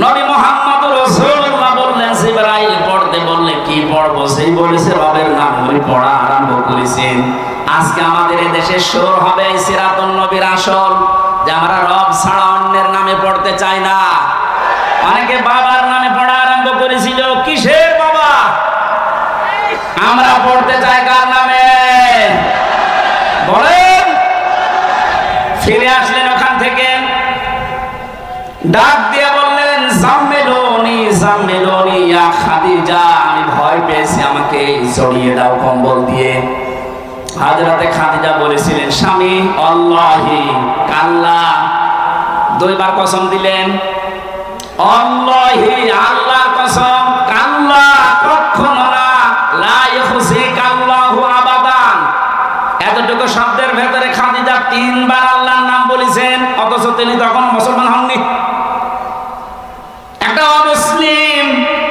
নবী মুহাম্মদ রাসূলুল্লাহ বললেন, জিবরাইল পড়তে বললে কি পড়বো? সেই বলেছে রবের নাম আমি পড়া আরম্ভ করেছেন। আজকে আমাদের এই দেশে শুরু হবে এই সিরাতুন নবীর আসল, যে আমরা রব ছাড়া অন্যের নামে পড়তে চাই না। অনেকে বাবার নামে পড়া আরম্ভ করেছিল। কিসের বাবা? আমরা পড়তে চাই কার নামে বলেন? ফিরে আসলেন ওখান থেকে, ডাক দিয়ে বললেন, জাম্মিলুনি জাম্মিলুনি ইয়া খাদিজা, আমি ভয় পেয়েছি, আমাকে জড়িয়ে দাও কম্বল দিয়ে। হযরতে খাদিজা বলেছিলেন, স্বামী আল্লাহি কাল্লা, দুইবার কসম দিলেন, আল্লাহি আল্লাহর কসম, কাল্লা কখনো না, লা ইউখজিকাল্লাহু আবাদান। এতটুকু শব্দের ভেতরে খাদিজা তিনবার আল্লাহর নাম বলেছেন, অথচ তিনি তখন মুসলমান হননি। একটা অমুসলিম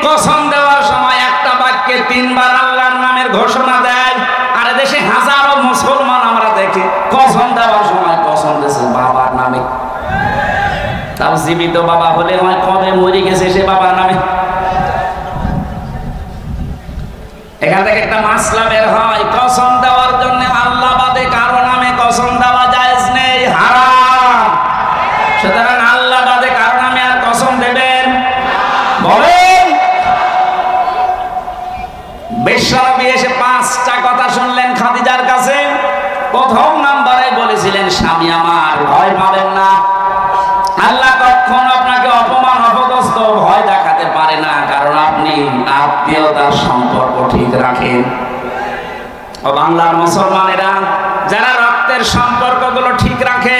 কসম দেওয়ার সময় একটা বাক্যে তিনবার আল্লাহর নামের ঘোষণা দেয়, আর দেশে হাজারো মুসলমান আমরা দেখি কসম দেওয়ার সময় কসম দিয়েছে বাবার নামে। তাও জীবিত বাবা হলে হয় কবে মরে গেছে সে বাবার নামে। এখান থেকে একটা মাসলা বের হয়, কসম দেওয়ার জন্য আল্লাহ বাদে কারো নামে কসম দেওয়া জায়েজ নেই, হারাম। সুতরাং আল্লাহ বাদে কারো নামে আর কসম দেবেন বলেন? বিশ্বনবী এসে 5টা কথা শুনলেন খাদিজার কাছে। প্রথম নাম্বারে বলেছিলেন, স্বামী আমার ভয় পাবেন না, আল্লাহ কখনো আপনাকে অপমান অপদস্থ ভয় দেখাতে পারে না, কারণ আপনি আত্মীয়তার সম্পর্ক ঠিক রাখেন। ও বাংলার মুসলমানেরা, যারা রক্তের সম্পর্কগুলো ঠিক রাখে,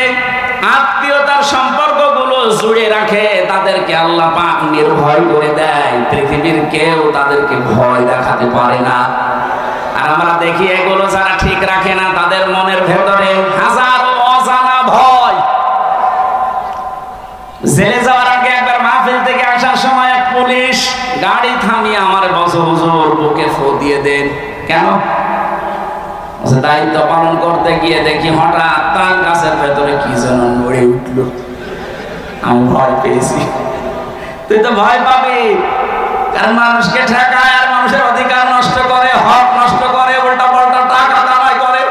আত্মীয়তার সম্পর্কগুলো জুড়ে রাখে, তাদেরকে আল্লাহ পাক নির্ভয় করে দেয়। পৃথিবীর কেউ তাদেরকে ভয় দেখাতে পারে না। আর আমরা দেখি এগুলো যারা ঠিক রাখে না, তাদের মনের ভেতরে হাজারো অজানা ভয়। জেলে যাওয়ার আগে একবার মাহফিল থেকে আসার সময় এক পুলিশ গাড়ি থামিয়ে আমার বলছে, হুজুর বুকে ফু দিয়ে দেন। কেন? দায়িত্ব পালন করতে গিয়ে দেখি হঠাৎ তার গাছের ভেতরে কি যেন নড়ে উঠল। আমি ভয় পেয়েছি। তুই তো ভয় পাবি, কারণ মানুষকে ঠেকায় আর মানুষের অধিকার নষ্ট করে, হক নষ্ট করে, উল্টা পাল্টা টাকা দাঁড়ায় করে।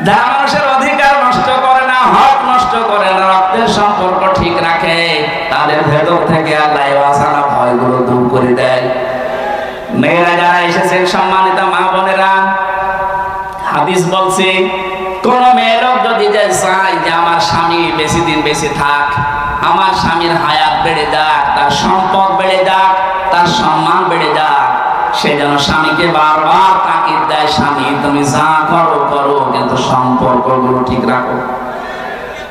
যারা মানুষের অধিকার নষ্ট করে না, হক নষ্ট করে না, রক্তের সম্পর্ক ঠিক রাখে, তাদের ভেতর থেকে আল্লাহ অজানা ভয়গুলো দূর করে দেয়। মেয়েরা যারা এসেছেন, সম্মানিত মা বোনেরা, হাদিস বলছে, কোন মেয়ে লোক যদি চায় যে আমার স্বামী বেশি দিন বেশি থাক, আমার স্বামীর হায়াত বেড়ে যাক, তার সম্পদ বেড়ে যাক, তার সম্মান বেড়ে যাক, সে যেন স্বামীকে বারবার তাকিদ দেয়, স্বামী তুমি যা করো করো, কিন্তু সম্পর্কগুলো ঠিক রাখো।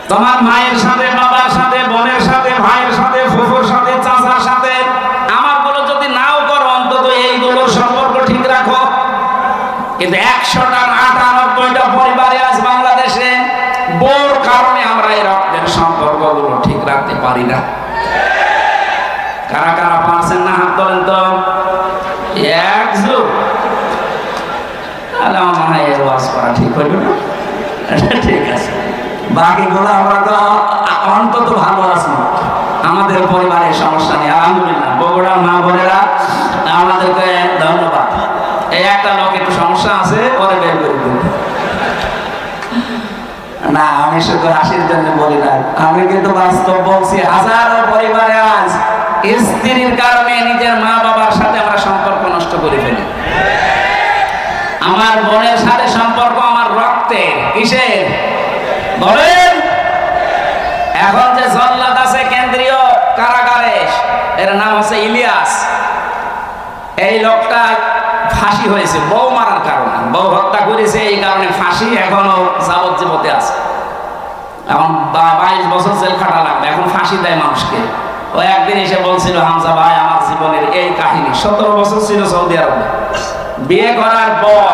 তোমার মায়ের সাথে, বাবার সাথে, বোনের সাথে, ভাইয়ের সাথে, ফুফুর সাথে, চাচার সাথে, আমারগুলো যদি নাও করো, অন্তত এইগুলোর সম্পর্ক ঠিক রাখো। কিন্তু 100টার 98টা পরিবারে আজ বাংলাদেশে বোর কারণে আমরা এই রক্তের সম্পর্কগুলো ঠিক রাখতে পারি না। কারা কারা পারছেন না হাত তোলেন তো। একজন আমার মনে হয় ওয়াজ করা ঠিক হইল না। ঠিক আছে, বাকিগুলো আমরা তো অন্তত ভালো আছি, আমাদের পরিবারের সমস্যা নেই, আলহামদুলিল্লাহ। বগুড়া মা বোনেরা আমাদেরকে ধন্যবাদ। এই একটা লোক একটু সমস্যা আছে, পরে বের করে দেব না। আমি শুধু হাসির জন্য বলি না, আমি কিন্তু বাস্তব বলছি। হাজারো পরিবারে আজ স্ত্রীর কারণে নিজের মা বাবার সাথে আমরা সম্পর্ক নষ্ট করে ফেলি। আমার বোনের সাথে সম্পর্ক আমার রক্তের, কিসের বলেন? এখন যে জল্লাদ আছে কেন্দ্রীয় কারাগারে, এর নাম হচ্ছে ইলিয়াস। এই লোকটা ফাঁসি হয়েছে বউ মারার কারণে, বউ হত্যা করেছে, এই কারণে ফাঁসি, এখনো যাবজ্জীবনে আছে। এখন 22 বছর জেল খাটা লাগবে, এখন ফাঁসি দেয় মানুষকে। ও একদিন এসে বলছিল, হামজা ভাই আমার জীবনের এই কাহিনী। 17 বছর ছিল সৌদি আরবে, বিয়ে করার পর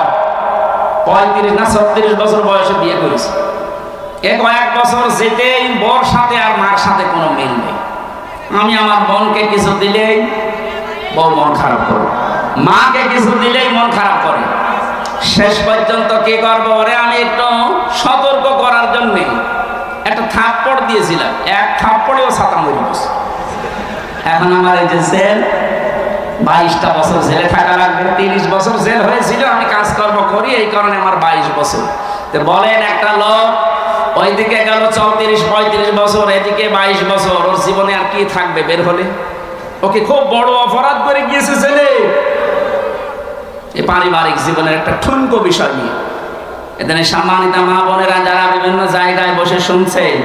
35 না 36 বছর বয়সে বিয়ে করেছে। কয়েক বছর যেতেই বোর সাথে আর মার সাথে কোনো মিল নেই। আমি আমার বোনকে কিছু দিলেই বউ মন খারাপ করে, মাকে কিছু দিলেই মন খারাপ করে। শেষ পর্যন্ত কি করবো, ওরে আমি একটু সতর্ক করার জন্য একটা থাপ্পড় দিয়েছিলাম, এক থাপ্পড়েও ছাতা মরে গেছে। এখন আমার এই যে জেল, 22টা বছর জেলে থাকা লাগবে। 30 বছর জেল হয়েছিল, আমি কাজকর্ম করি এই কারণে আমার 22 বছর। তো বলেন একটা লোক ওইদিকে গেল 34-35 বছর, এদিকে 22 বছর, ওর জীবনে আর কি থাকবে বের হলে? ওকে খুব বড় অপরাধ করে গিয়েছে ছেলে। এই পারিবারিক জীবনের একটা ঠুনকো বিষয় নিয়ে এখানে সম্মানিত মা বোনেরা যারা বিভিন্ন জায়গায় বসে শুনছেন,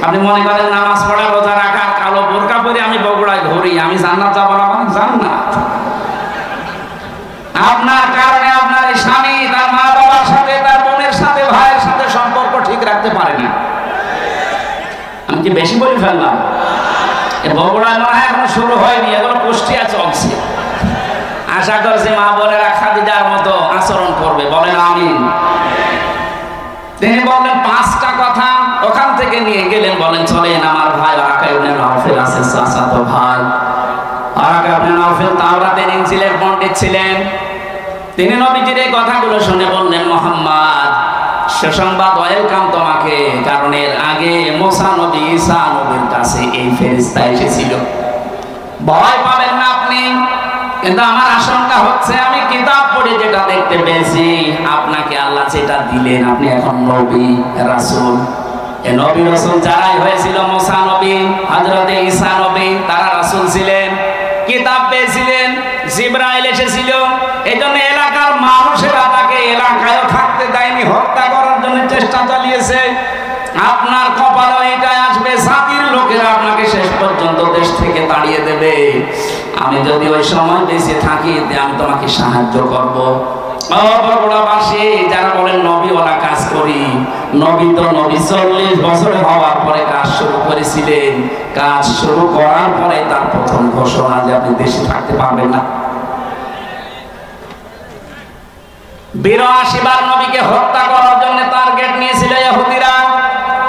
আপনি মনে করেন নামাজ পড়া, রোজা রাখা, কালো বোরকা পরে আমি বগুড়ায় ঘুরি, আমি জান্নাত যাবো না? মানে জান্নাত আপনার কারণে আপনার এই স্বামী তার মা বাবার সাথে, তার বোনের সাথে, ভাইয়ের সাথে সম্পর্ক ঠিক রাখতে পারে না। আমি কি বেশি বলে ফেললাম? বগুড়ায় মনে হয় এখনো শুরু হয়নি, এগুলো কুষ্টিয়া চলছে। আশা করছি মা বোনেরা খাদিজার মতো আচরণ করবে, বলেন আমিন। তিনি বললেন 5টা কথা, ওখান থেকে নিয়ে গেলেন, বলেন চলেন আমার ভাই ওয়ারাকা ইবনে নাওফেল আছে, চাচাতো ভাই ওয়ারাকা ইবনে নাওফেল তাওরাতের ইনজিলের পণ্ডিত ছিলেন। তিনি নবীজির এই কথাগুলো শুনে বললেন, মুহাম্মদ সুসংবাদ, ওয়েলকাম তোমাকে, কারণ এর আগে মুসা নবী, ঈসা নবীর কাছে এই ফেরেশতা এসেছিল। ভয় পাবেন না আপনি, কিন্তু আমার আশঙ্কা হচ্ছে আমি কিতাব পড়ে যেটা দেখতে পেয়েছি, আপনাকে আল্লাহ যেটা দিলেন, আপনি এখন নবী রাসূল। এই নবী রাসূল যারাই হয়েছিল, মুসা নবী, হযরতে ঈসা নবী, তারা রাসূল ছিলেন, কিতাব পেয়েছিলেন, জিবরাইল এসেছিল। এইজন্য এলাকার মানুষেরা তাকে এলাকায় থাকতে দেয়নি, হত্যা করার জন্য চেষ্টা চালিয়েছে। আপনার কপালে এটাই আসবে, জাতির লোকেরা আপনাকে শেষ পর্যন্ত দেশ থেকে তাড়িয়ে দেবে। আমি যদি ওই সময় বেঁচে থাকি, আমি তোমাকে সাহায্য করব। বগুড়াবাসী যারা বলেন নবীওয়ালা কাজ করি, নবী তো নবী 40 বছর হওয়ার পরে কাজ শুরু করেছিলেন। কাজ শুরু করার পরে তার প্রথম ঘোষণা যে আপনি দেশে থাকতে পারবেন না। 82 বার নবীকে হত্যা করার জন্য টার্গেট নিয়েছিল ইহুদিরা।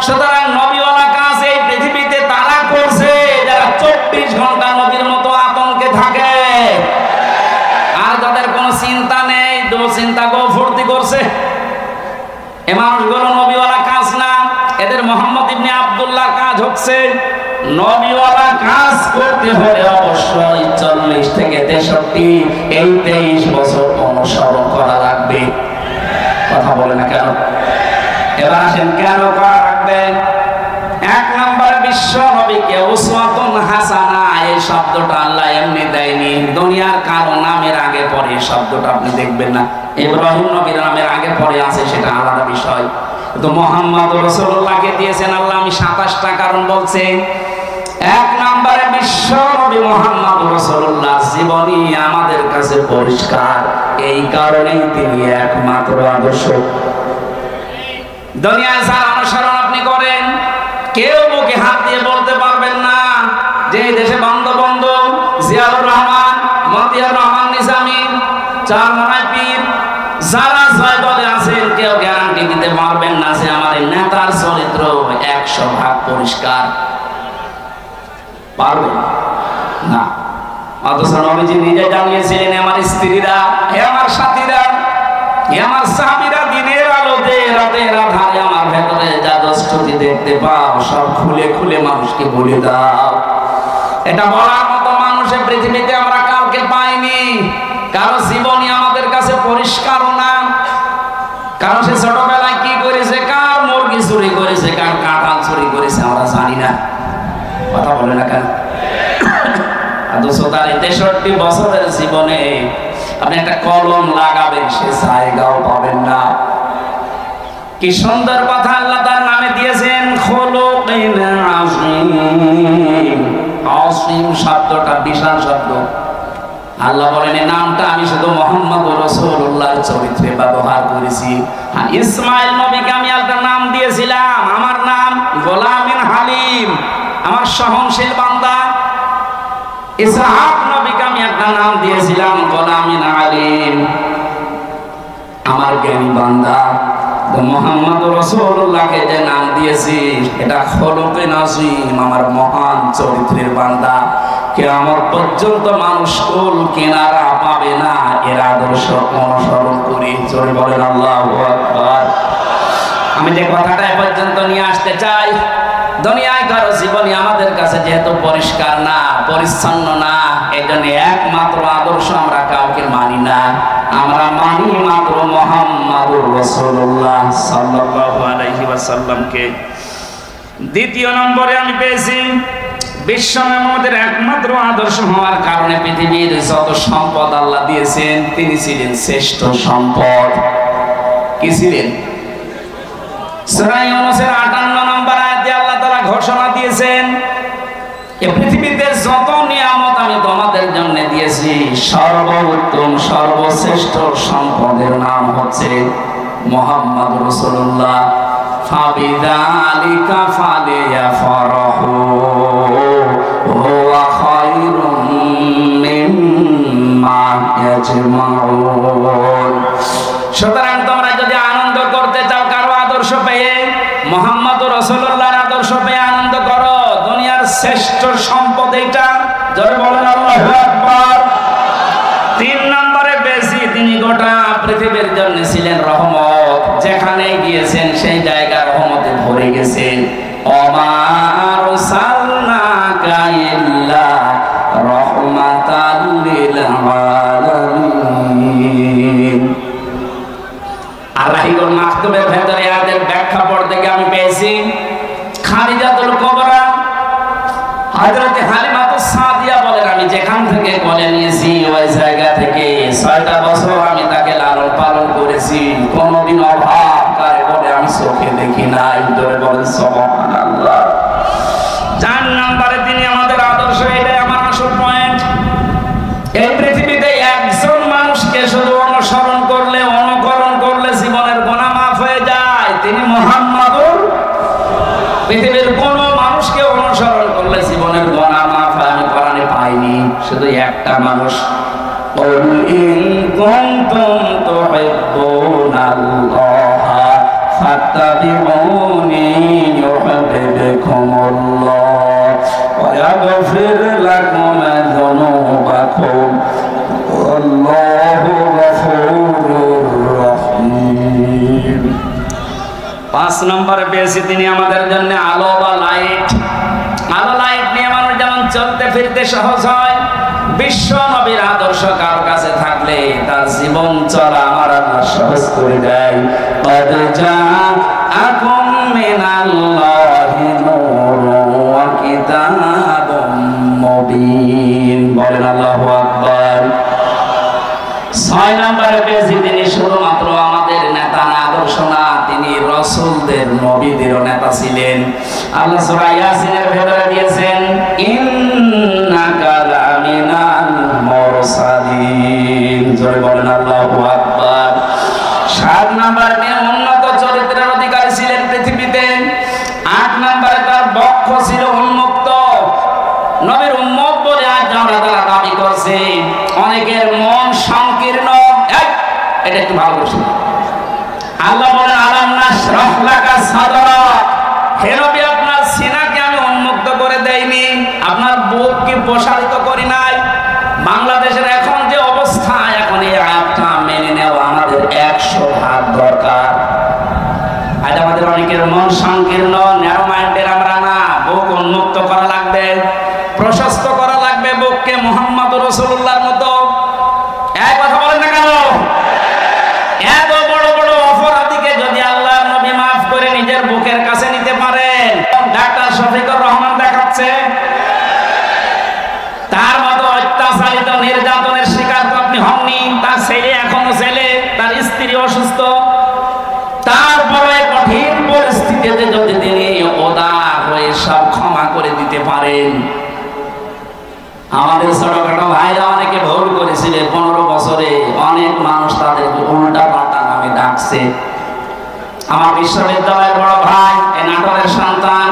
সুতরাং নবীওয়ালা কাজ এই পৃথিবীতে তারা করছে যারা 24 ঘন্টা নবীর মতো আতঙ্কে থাকে, আর যাদের কোনো চিন্তা নেই, দুশ্চিন্তা গো ফুর্তি করছে। এ মানুষগুলো নবীওয়ালা কাজ না, এদের মোহাম্মদ ইবনে আব্দুল্লাহ কাজ হচ্ছে। নবীওয়ালা কাজ করতে হলে অবশ্যই 40 থেকে 63 এই 23 বছর অনুসরণ করা লাগবে। কথা বলে না কেন? এবার আসেন কেন করা লাগবে। 1 নম্বরে বিশ্ব নবীকে উসওয়াতুন হাসানা, এই শব্দটা আল্লাহ এমনি দেয়নি, দুনিয়ার কারো নামের আগে পরে শব্দটা আপনি দেখবেন না। ইব্রাহিম নবীর নামের আগে পরে আছে, সেটা আলাদা বিষয়, কিন্তু মুহাম্মদ রাসূলুল্লাহকে দিয়েছেন আল্লাহ। আমি 27টা কারণ বলছি। 1 নম্বরে বিশ্ব নবী মুহাম্মদ রাসূলুল্লাহর জীবনী আমাদের কাছে পরিষ্কার, এই কারণেই তিনি একমাত্র আদর্শ। দুনিয়ায় যার অনুসরণ আপনি করেন, কেউ বুকে হাত দিয়ে বলতে পারবেন না যে এই দেশে বঙ্গবন্ধু, জিয়াউর রহমান, মতিয়ার রহমান নিজামী, চারমোনাই পীর, যারা জয় দলে আছেন, কেউ গ্যারান্টি দিতে পারবেন না যে আমার এই নেতার চরিত্র 100% পরিষ্কার। পারবেন না। অথচ নবীজি নিজে জানিয়েছিলেন, আমার স্ত্রীরা, হে আমার সাথীরা, হে আমার সাহাবীরা, দিনের আলোতে রাতের আধারে আমার ভেতরে যা দোষটি দেখতে পাও সব খুলে খুলে মানুষকে বলে দাও। এটা বলার মতো মানুষের পৃথিবীতে আমরা কাউকে পাইনি। কারো জীবনী আমাদের কাছে পরিষ্কারও না, কারণ সে ছোটবেলায় কি করেছে, কার মুরগি চুরি করেছে, কার কাঁঠাল চুরি করেছে আমরা জানি না। কথা বলে না কেন? অথচ তার 63 বছরের জীবনে আপনি একটা কলম লাগাবেন, সে জায়গাও পাবেন না। কি সুন্দর কথা আল্লাহ তার নামে দিয়েছেন, খুলুকিন আযীম। আযীম শব্দটা বিশাল শব্দ। আল্লাহ বলেন এই নামটা আমি শুধু মুহাম্মদ রাসূলুল্লাহর চরিত্রে ব্যবহার করেছি। হ্যাঁ, ইসমাইল নবীকে আমি একটা নাম দিয়েছিলাম, আমার নাম গোলামিন হালিম, আমার সহনশীল বান্দা। ইসহাক নবীকে আমি একটা নাম দিয়েছিলাম গোলামিন আলিম, আমার জ্ঞানী বান্দা। মুহাম্মদ রাসূলুল্লাহকে যে নাম দিয়েছি এটা খুলুকিন আযীম, আমার মহান চরিত্রের বান্দা। কিয়ামত পর্যন্ত মানুষ কুল কিনারা পাবে না এর আদর্শ অনুসরণ করে। জোরে বলেন আল্লাহু আকবার। আমি যে কথাটা এ পর্যন্ত নিয়ে আসতে চাই, দুনিয়ায় কারো জীবনী আমাদের কাছে যেহেতু পরিষ্কার না, পরিচ্ছন্ন না, এই জন্য একমাত্র আদর্শ আমরা কাউকে মানি না। আমরা মানি মাত্র মুহাম্মাদুর রাসূলুল্লাহ সাল্লাল্লাহু আলাইহি ওয়াসাল্লামকে। দ্বিতীয় নম্বরে আমি পেয়েছি বিশ্বনবীর একমাত্র আদর্শ হওয়ার কারণে পৃথিবীর যত সম্পদ আল্লাহ দিয়েছেন, তিনি ছিলেন শ্রেষ্ঠ সম্পদ। কি ছিলেন? সূরা ইউনূসের 58 নম্বর আয়াতে আল্লাহ তাআলা ঘোষণা দিয়েছেন, এই পৃথিবীতে যত নিয়ামত আমি তোমাদের জন্য দিয়েছি, সর্বোত্তম সর্বশ্রেষ্ঠ সম্পদের নাম হচ্ছে মুহাম্মাদুর রাসূলুল্লাহ। ফাবিযালিকা ফালিয়াফরাহু হুয়া খায়রুম মিম্মা ইয়াজমাউন। সুতরাং তোমরা যদি আনন্দ করতে চাও কারো আদর্শ পেয়ে, মুহাম্মাদুর রাসূলুল্লাহর আদর্শ পেয়ে আনন্দ করো। দুনিয়ার শ্রেষ্ঠ সম্পদ এটা। জোরে বলেন আল্লাহু আকবার। 3 নম্বরে বেশি, তিনি গোটা পৃথিবীর জন্য ছিলেন রহমত। যেখানে গিয়েছেন সেই জায়গা রহমতে ভরে গেছে। ওমা আরসালনাকা ইল্লা রাহমাতাল লিল আলামিন। আর-রাহিকুল মাকতুবের ভেতরে এর ব্যাখ্যা পড়তে গিয়ে আমি পেয়েছি, খাদিজাতুল কুবরা হযরত হালিমাতুস সাদিয়া বলেন, আমি যেখান থেকে কোলে নিয়েছি ওই জায়গা থেকে 6টা বছর আমি তাকে লালন পালন করেছি। কোনদিন অভাব কারে বলে আমি চোখে দেখি নাই। ধরে বলেন সুবহানাল্লাহ। 4 নম্বরে তিনি আমাদের আদর্শ। এটাই আমার আসল পয়েন্ট। এই পৃথিবীতে একজন মানুষকে শুধু অনুসরণ করলে, অনুকরণ করলে জীবনের গুনাহ মাফ হয়ে যায়। তিনি মুহাম্মাদুর। পৃথিবীর কোন মানুষকে অনুসরণ করলে জীবনের গুনাহ মাফ হয় আমি কোরআনে পাইনি। শুধু একটা মানুষ, কুল ইন কুনতুম তুহিব্বুনাল্লাহা ফাত্তাবিউনি ইউহিব্বুকুমুল্লাহ ওয়া ইয়াগফির লাকুম যুনুবাকুম আল্লাহু গফুরুর রহিম। 5 নম্বরে পেয়েছি তিনি আমাদের জন্য আলো বা লাইট। আলো লাইট নিয়ে মানুষ যেমন চলতে ফিরতে সহজ হয়, বিশ্ব নবীর আদর্শ কার কাছে থাকলে তার জীবন চলা আমার আল্লাহ সহজ করে দেয়। ক্বাদ জাআকুম মিনাল্লাহি নূরুন ওয়া কিতাবুম মুবিন। বলেন আল্লাহু আকবার। 6 নম্বরে পেয়েছি তিনি শুধুমাত্র আমাদের নেতা না, আদর্শ না, তিনি রাসূলদের নবীদেরও নেতা ছিলেন। আল্লাহ সূরা ইয়াসিনের ভেতরে দিয়েছেন, ইন্নাকা লামিনাল মুরসালিন। জোরে বলেন আল্লাহু আকবার। 7 নম্বরে তিনি উন্নত চরিত্রের অধিকারী ছিলেন পৃথিবীতে। 8 নম্বরে তার বক্ষ ছিল উন্মুক্ত। নবীর উম্মত বলে আজ আমরা তারা দাবি করছে, অনেকের মন সংকীর্ণ। এটা একটু ভালো করে শুনুন। আল্লাহ বলেন, আলাম নাশরাহ লাকা সাদরাক। হে নবী, আপনার সিনাকে আমি উন্মুক্ত করে দেইনি, আপনার বুককে প্রসারিত করি নাই। বাংলাদেশের এখন যে অবস্থা, এখন এই আয়াতটা মেনে নেওয়া আমাদের 100 ভাগ দরকার। আজ আমাদের অনেকের মন সংকীর্ণ, ন্যারো মাইন্ডের আমরা না। বুক উন্মুক্ত করা লাগবে, প্রশস্ত করা লাগবে বুককে মুহাম্মাদুর রাসূলুল্লাহর মতো। এক কথা বলেন না কেন? এত বড় বড় অপরাধীকে যদি আল্লাহর নবী মাফ করে নিজের বুকের কাছে নিতে পারেন, ডাক্তার শফিকুর রহমান দেখাচ্ছে, তার মতো অত্যাচারিত নির্যাতনের শিকার তো আপনি হননি। তার ছেলে এখনো ছেলে, তার স্ত্রী অসুস্থ, তারপরে কঠিন পরিস্থিতিতে যদি তিনি উদার হয়ে সব ক্ষমা করে দিতে পারেন। আমাদের ছোটখাটো ভাইরা অনেকে ভুল করেছিলেন 15 বছরে, অনেক মানুষ তাদেরকে উল্টা পাল্টা নামে ডাকছে। আমার বিশ্ববিদ্যালয়ের বড় ভাই, এই নাটোরের সন্তান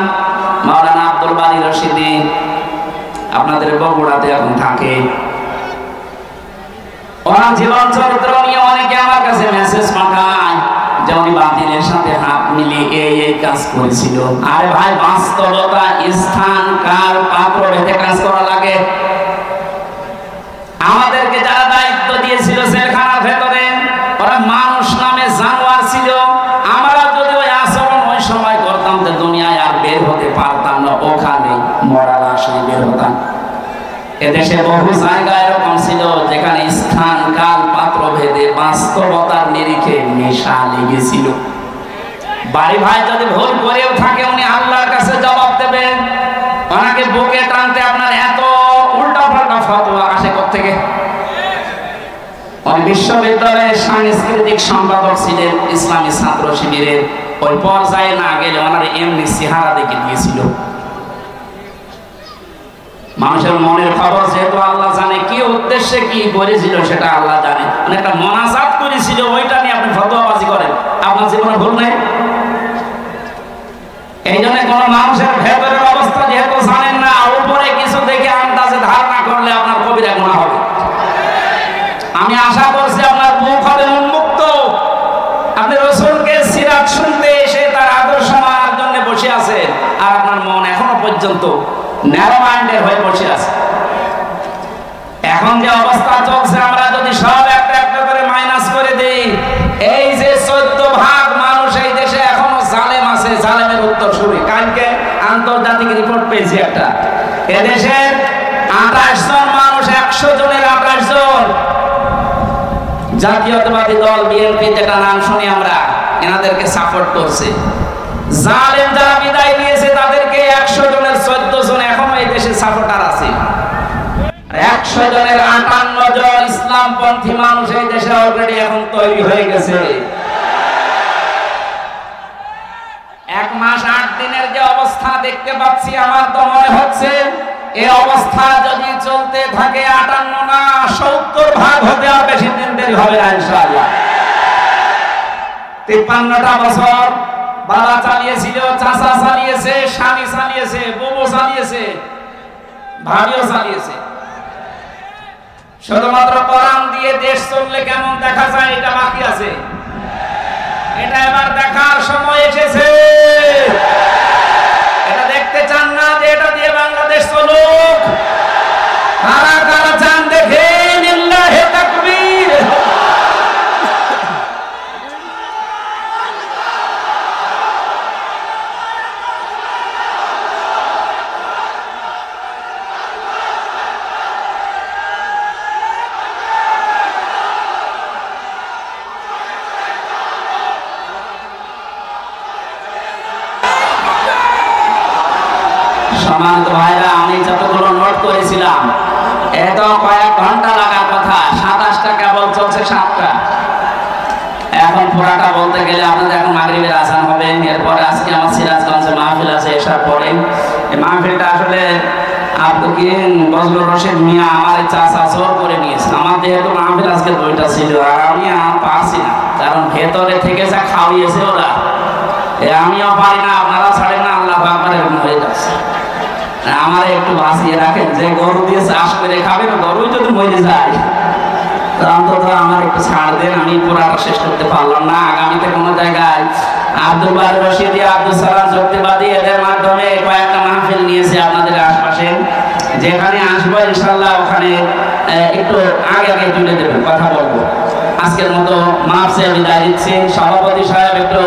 মাওলানা আব্দুল বারী রশিদি, আপনাদের বগুড়াতে এখন থাকে। ওনার জীবন চরিত্র নিয়ে অনেকে আমার কাছে মেসেজ পাঠায় যে উনি বাতিলের সাথে হাত মিলিয়ে এই কাজ করেছিল। আরে ভাই, বাস্তবতা, স্থান, কাল, পাত্র ভেদে কাজ করা লাগে। আমাদেরকে যারা দায়িত্ব দিয়েছিল জেলখানার ভেতরে, ওরা মানুষ নামে জানোয়ার ছিল। আমরা যদি ওই আচরণ ওই সময় করতাম তো দুনিয়ায় আর বের হতে পারতাম দেশে বহু জায়গা এরকম ছিল যেখানে স্থান কাল পাত্র ভেদে বাস্তবতার নিরিখে নেশা লেগেছিল। বাড়ি ভাই যদি ভুল করেও থাকে উনি আল্লাহর কাছে জবাব দেবেন। ওনাকে বুকে টানতে আপনার এত উল্টা পাল্টা ফতোয়া আসে কোত্থেকে? উনি বিশ্ববিদ্যালয়ের সাংস্কৃতিক সম্পাদক ছিলেন, ইসলামী ছাত্র শিবিরের। ওই পর্যায়ে না গেলে ওনার এমনি চেহারা দেখে দিয়েছিল। মানুষের মনের খবর যেহেতু আল্লাহ জানে, কি উদ্দেশ্যে কি করেছিল সেটা আল্লাহ জানে। মানে একটা মোনাজাত করেছিল, ওইটা নিয়ে আপনি ফতোয়াবাজি করেন, আপনার জীবনে ভুল নেই। এই জন্য কোন মানুষের ভেতরের অবস্থা যেহেতু জানেন না, উপরে কিছু দেখে আন্দাজে ধারণা করলে আপনার কবিরা গুনাহ হবে। আমি আশা করছি আপনার মুখ হবে উন্মুক্ত। আপনি রাসূলকে সিরাত শুনতে এসে তার আদর্শ মানার জন্য বসে আছেন, আর আপনার মন এখনো পর্যন্ত ন্যারো মাইন্ডের হয়ে বসে আছে। এখন যে অবস্থা চলছে, আমরা যদি সব একটা একটা করে মাইনাস করে দেই, এই যে 14 ভাগ মানুষ এই দেশে এখনো জালেম আছে, জালেমের উত্তর শুনি। কালকে আন্তর্জাতিক রিপোর্ট পেয়েছি একটা, এদেশের 28 জন মানুষ, 100 জনের 28 জন জাতীয়তাবাদী দল বিএনপি, যেটা নাম শুনি আমরা, এনাদেরকে সাপোর্ট করছে। জালেম যারা বিদায় নিয়েছে তাদেরকে 100 জনের 14 জন এখনো এই দেশে সাপোর্টার আছে। 100 জনের 58 জন ইসলামপন্থী মানুষ এই দেশে অলরেডি এখন তৈরি হয়ে গেছে। 1 মাস 8 দিনের যে অবস্থা দেখতে পাচ্ছি, আমার তো মনে হচ্ছে এই অবস্থা যদি চলতে থাকে 58 না 70 ভাগ হতে আর বেশি দিন দেরি হবে না ইনশাআল্লাহ। 53টা বছর বাবা চালিয়েছিল, চাচা চালিয়েছে, স্বামী চালিয়েছে, বউ চালিয়েছে, ভাবিও চালিয়েছে। শুধুমাত্র কোরআন দিয়ে দেশ চললে কেমন দেখা যায় এটা বাকি আছে। এটা এবার দেখার সময় এসেছে। এটা দেখতে চান না যে এটা দিয়ে বাংলাদেশ চলুক? কারা কারা চান দেখেন? লিল্লাহি তাকবীর। সম্মানিত ভাইরা, আমি যতগুলো নোট করেছিলাম এত কয়েক ঘন্টা লাগার কথা, 27টা কেবল চলছে, 7টা। এখন পুরাটা বলতে গেলে আপনাদের এখন মাগরিবের আজান হবে। এরপরে আজকে আমার সিরাজগঞ্জে মাহফিল আছে এসার পরে। এই মাহফিলটা আসলে বজলুর রশিদ মিয়া আমার চাচা জোর করে নিয়েছে। আমার যেহেতু মাহফিল আজকে 2টা ছিল, আর আমি পারছি না, কারণ ভেতরে থেকে যা খাওয়িয়েছে ওরা, আমিও পারি না, আপনারা ছাড়েন না, আল্লাহ আকবার হয়ে যাচ্ছে। আমার একটু বাঁচিয়ে রাখেন, যে গরু দিয়ে চাষ করে খাবেন, গরুই যদি মরে যায়, অন্তত আমার একটু ছাড় দেন। আমি পুরাটা শেষ করতে পারলাম না। আগামীতে কোনো জায়গায় আব্দুল বারী রশিদি, আব্দুল সালাম যুক্তিবাদী, এদের মাধ্যমে কয়েকটা মাহফিল নিয়েছে আপনাদের আশপাশে। যেখানে আসবো ইনশাল্লাহ ওখানে একটু আগে তুলে দেবেন, কথা বলবো। আজকের মতো মাফ চেয়ে বিদায় দিচ্ছি। সভাপতি সাহেব একটু